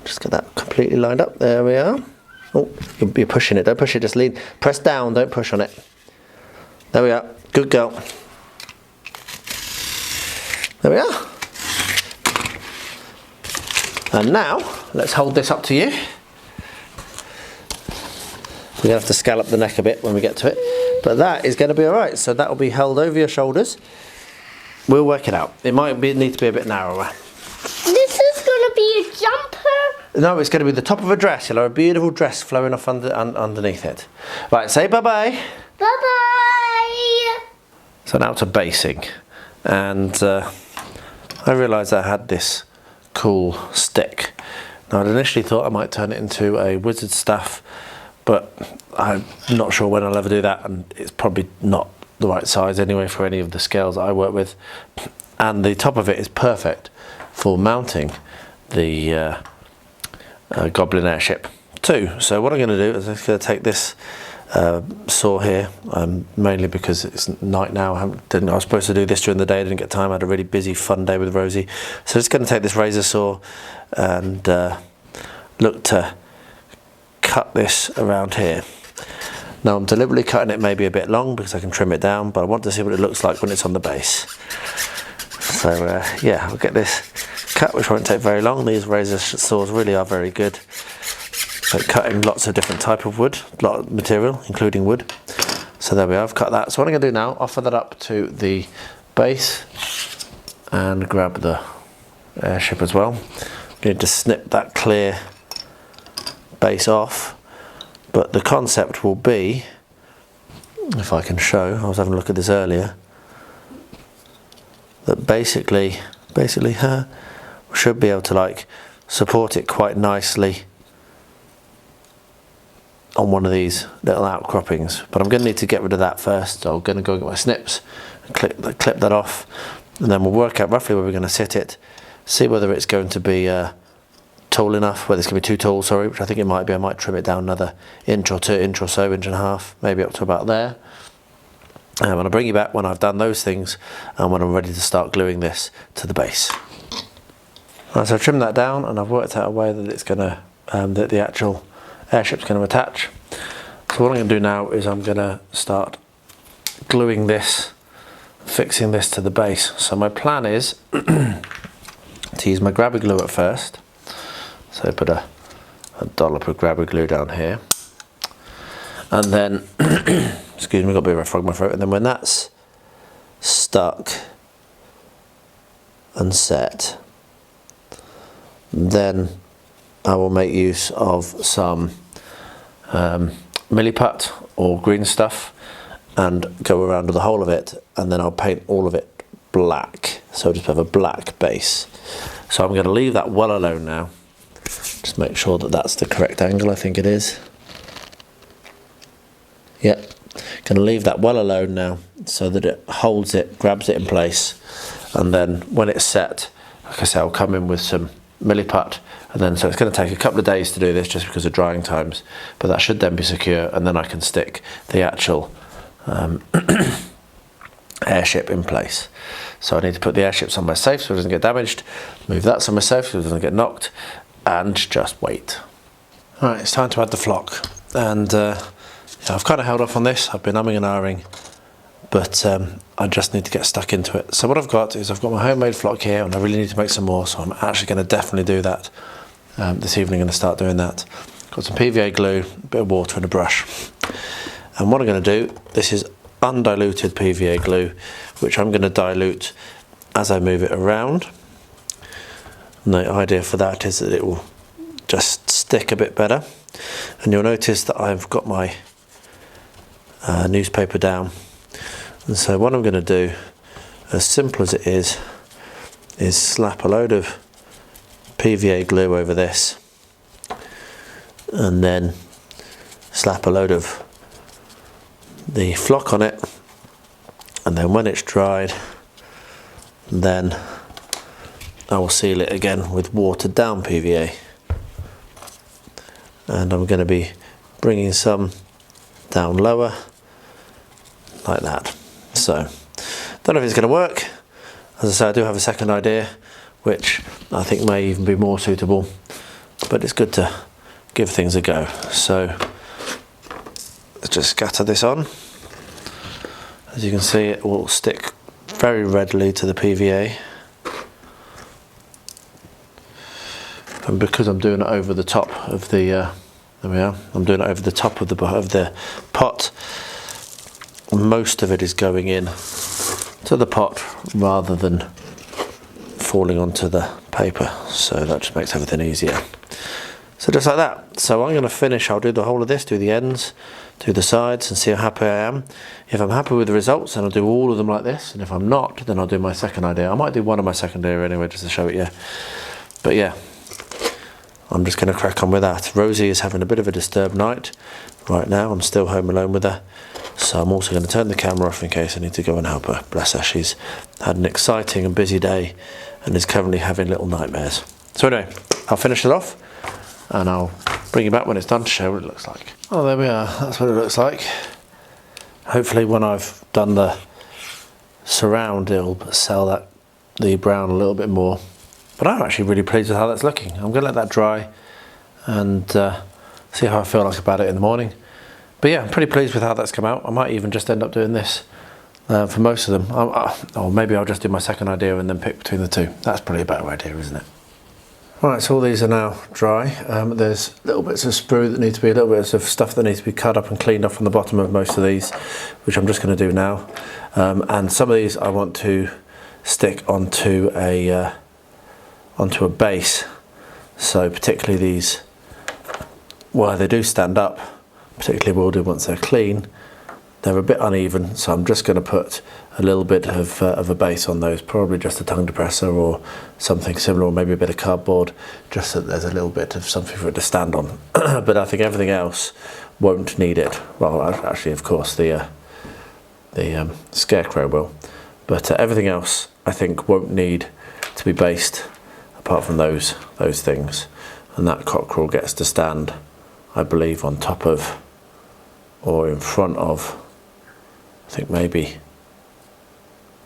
Just get that completely lined up. There we are. Oh, you're pushing it. Don't push it, just lean. Press down, don't push on it. There we are. Good girl. There we are. And now, let's hold this up to you. We're going to have to scallop the neck a bit when we get to it. But that is going to be alright. So that will be held over your shoulders. We'll work it out. It might need to be a bit narrower. This is going to be a jumper? No, it's going to be the top of a dress. You'll have a beautiful dress flowing off underneath it. Right, say bye-bye. Bye-bye. So now to basing. And I realised I had this cool stick. Now I'd initially thought I might turn it into a wizard staff, but I'm not sure when I'll ever do that, and it's probably not the right size anyway for any of the scales that I work with. And the top of it is perfect for mounting the Goblin Airship too. So what I'm going to do is I'm going to take this saw here, mainly because it's night now. I was supposed to do this during the day, I didn't get time. I had a really busy fun day with Rosie, so just going to take this razor saw and look to cut this around here. Now I'm deliberately cutting it maybe a bit long because I can trim it down, but I want to see what it looks like when it's on the base. So yeah, I'll get this cut, which won't take very long. These razor saws really are very good at cutting lots of different type of wood, a lot of material, including wood. So there we are, I've cut that. So what I'm going to do now, offer that up to the base and grab the airship as well. I need to snip that clear base off, but the concept will be, if I can show, I was having a look at this earlier, that basically we should be able to like support it quite nicely on one of these little outcroppings, but I'm going to need to get rid of that first. So I'm going to go get my snips and clip that off, and then we'll work out roughly where we're going to sit it, see whether it's going to be tall enough, whether it's going to be too tall, sorry, which I think it might be. I might trim it down another inch or so, inch and a half, maybe up to about there. And I'll bring you back when I've done those things and when I'm ready to start gluing this to the base. Right, so I've trimmed that down and I've worked out a way that it's going to, that the actual airship's going to attach. So what I'm going to do now is I'm going to start gluing this, fixing this to the base. So my plan is to use my grabber glue at first. So put a dollop of grabber glue down here, and then excuse me, got a bit of a frog in my throat. And then when that's stuck and set, then I will make use of some milliput or green stuff and go around with the whole of it, and then I'll paint all of it black, so just have a black base. So I'm going to leave that well alone now. Just make sure that that's the correct angle, I think it is. Yep, going to leave that well alone now so that it holds it, grabs it in place, and then when it's set, like I say, I'll come in with some milliput, and then so it's going to take a couple of days to do this just because of drying times, but that should then be secure, and then I can stick the actual airship in place. So I need to put the airship somewhere safe so it doesn't get damaged, move that somewhere safe so it doesn't get knocked, and just wait. Alright, it's time to add the flock, and yeah, I've kind of held off on this. I've been umming and ahhing, but I just need to get stuck into it. So what I've got is I've got my homemade flock here, and I really need to make some more, so I'm actually going to definitely do that this evening. I'm going to start doing that. Got some PVA glue, a bit of water and a brush, and what I'm going to do, this is undiluted PVA glue, which I'm going to dilute as I move it around. And the idea for that is that it will just stick a bit better, and you'll notice that I've got my newspaper down, and so what I'm going to do, as simple as it is slap a load of PVA glue over this, and then slap a load of the flock on it, and then when it's dried, then I will seal it again with watered down PVA. And I'm going to be bringing some down lower like that. So, don't know if it's going to work. As I say, I do have a second idea, which I think may even be more suitable, but it's good to give things a go. So, let's just scatter this on. As you can see, it will stick very readily to the PVA. And because I'm doing it over the top of the, there we are, I'm doing it over the top of the pot, most of it is going in to the pot rather than falling onto the paper, so that just makes everything easier. So just like that. So I'm going to finish, I'll do the whole of this, do the ends, do the sides, and see how happy I am. If I'm happy with the results, then I'll do all of them like this, and if I'm not, then I'll do my second idea. I might do one of my second idea anyway, just to show it you. But yeah, I'm just going to crack on with that. Rosie is having a bit of a disturbed night right now. I'm still home alone with her, so I'm also going to turn the camera off in case I need to go and help her. Bless her, she's had an exciting and busy day and is currently having little nightmares. So anyway, I'll finish it off and I'll bring you back when it's done to show what it looks like. Oh, there we are, that's what it looks like. Hopefully when I've done the surround, it'll sell the brown a little bit more. But I'm actually really pleased with how that's looking. I'm going to let that dry and see how I feel like about it in the morning. But yeah, I'm pretty pleased with how that's come out. I might even just end up doing this for most of them. Or maybe I'll just do my second idea and then pick between the two. That's probably a better idea, isn't it? Right, so all these are now dry. There's little bits of sprue that need to be, little bits of stuff that needs to be cut up and cleaned off from the bottom of most of these, which I'm just going to do now. And some of these I want to stick onto a base. So particularly these, well, they do stand up, particularly will do once they're clean. They're a bit uneven, so I'm just going to put a little bit of a base on those, probably just a tongue depressor or something similar, or maybe a bit of cardboard, just so that there's a little bit of something for it to stand on. But I think everything else won't need it. Well, actually, of course, the scarecrow will, but everything else I think won't need to be based apart from those things. And that cockerel gets to stand, I believe, on top of or in front of, I think maybe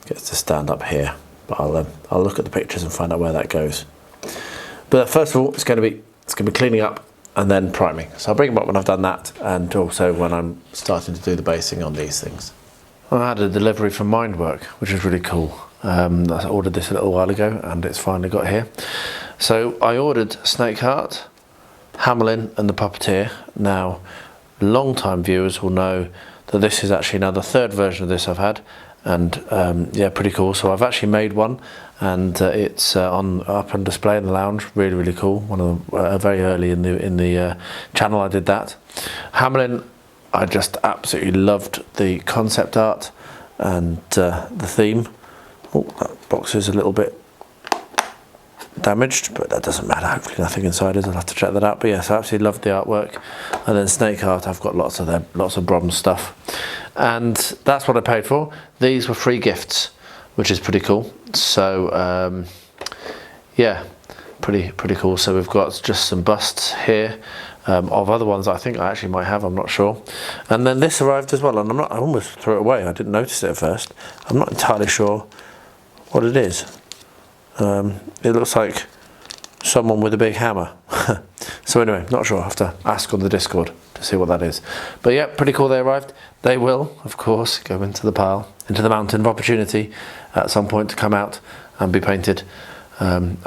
gets to stand up here, but I'll look at the pictures and find out where that goes. But first of all, it's going to be cleaning up and then priming. So I'll bring them up when I've done that, and also when I'm starting to do the basing on these things. I had a delivery from Mindwork, which is really cool. I ordered this a little while ago and it's finally got here. So I ordered Snakeheart, Hamelin and the Puppeteer. Now, long-time viewers will know that this is actually now the third version of this I've had, and yeah, pretty cool. So I've actually made one, and it's up on display in the lounge. Really, really cool. One of the very early in the channel I did that. Hamelin, I just absolutely loved the concept art and the theme. Oh, that box is a little bit damaged, but that doesn't matter. Hopefully nothing inside is. I'll have to check that out. But yes, I absolutely loved the artwork. And then Snakeheart, I've got lots of bronze stuff, and that's what I paid for. These were free gifts, which is pretty cool. So yeah, pretty cool. So we've got just some busts here of other ones I think I actually might have, I'm not sure. And then this arrived as well, and I almost threw it away. I didn't notice it at first. I'm not entirely sure what it is. It looks like someone with a big hammer. So anyway, not sure. I have to ask on the Discord to see what that is. But yeah, pretty cool they arrived. They will, of course, go into the pile, into the mountain of opportunity at some point to come out and be painted. I'm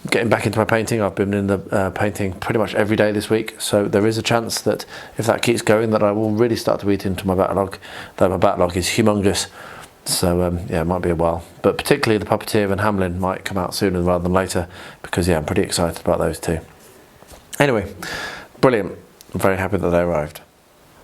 getting back into my painting. I've been in the painting pretty much every day this week, so there is a chance that if that keeps going, that I will really start to eat into my backlog. Though my backlog is humongous. So yeah, it might be a while, but particularly the Puppeteer and Hamelin might come out sooner rather than later, because yeah, I'm pretty excited about those two. Anyway, brilliant. I'm very happy that they arrived.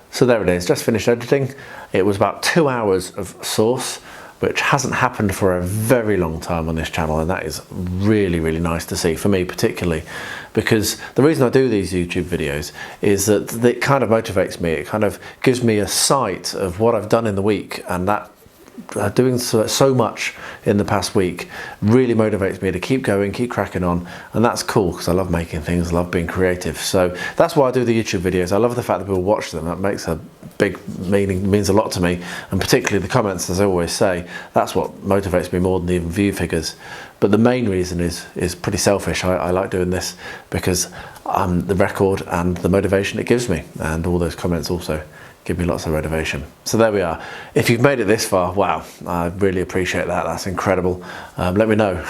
So there it is, just finished editing. It was about 2 hours of source, which hasn't happened for a very long time on this channel, and that is really, really nice to see, for me particularly, because the reason I do these YouTube videos is that it kind of motivates me. It kind of gives me a sight of what I've done in the week, and that doing so much in the past week really motivates me to keep going, keep cracking on, and that's cool because I love making things, I love being creative. So that's why I do the YouTube videos. I love the fact that people watch them. That makes a means a lot to me, and particularly the comments, as I always say, that's what motivates me more than even view figures. But the main reason is pretty selfish. I like doing this because the record and the motivation it gives me, and all those comments also give me lots of motivation. So there we are. If you've made it this far, wow, I really appreciate that. That's incredible. Let me know.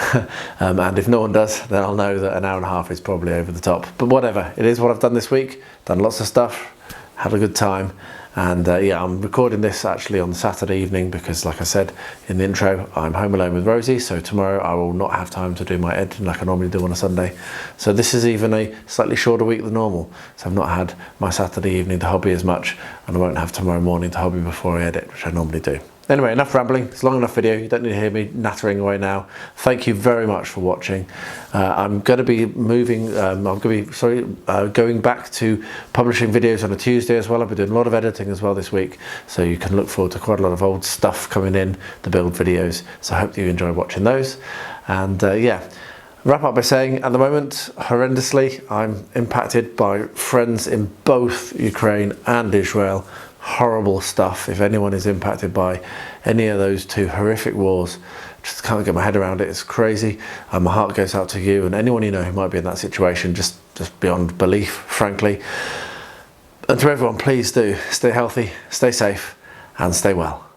And if no one does, then I'll know that an hour and a half is probably over the top. But whatever, it is what I've done this week. Done lots of stuff, had a good time. And yeah, I'm recording this actually on Saturday evening because, like I said in the intro, I'm home alone with Rosie, so tomorrow I will not have time to do my editing like I normally do on a Sunday. So this is even a slightly shorter week than normal. So I've not had my Saturday evening to hobby as much, and I won't have tomorrow morning to hobby before I edit, which I normally do. Anyway, enough rambling. It's a long enough video. You don't need to hear me nattering away now. Thank you very much for watching. I'm going to be moving. Going back to publishing videos on a Tuesday as well. I've been doing a lot of editing as well this week, so you can look forward to quite a lot of old stuff coming in, the build videos. So I hope you enjoy watching those. And yeah. Wrap up by saying, at the moment, horrendously, I'm impacted by friends in both Ukraine and Israel. Horrible stuff. If anyone is impacted by any of those two horrific wars, just can't get my head around it. It's crazy. My heart goes out to you and anyone you know who might be in that situation, just beyond belief, frankly. And to everyone, please do stay healthy, stay safe, and stay well.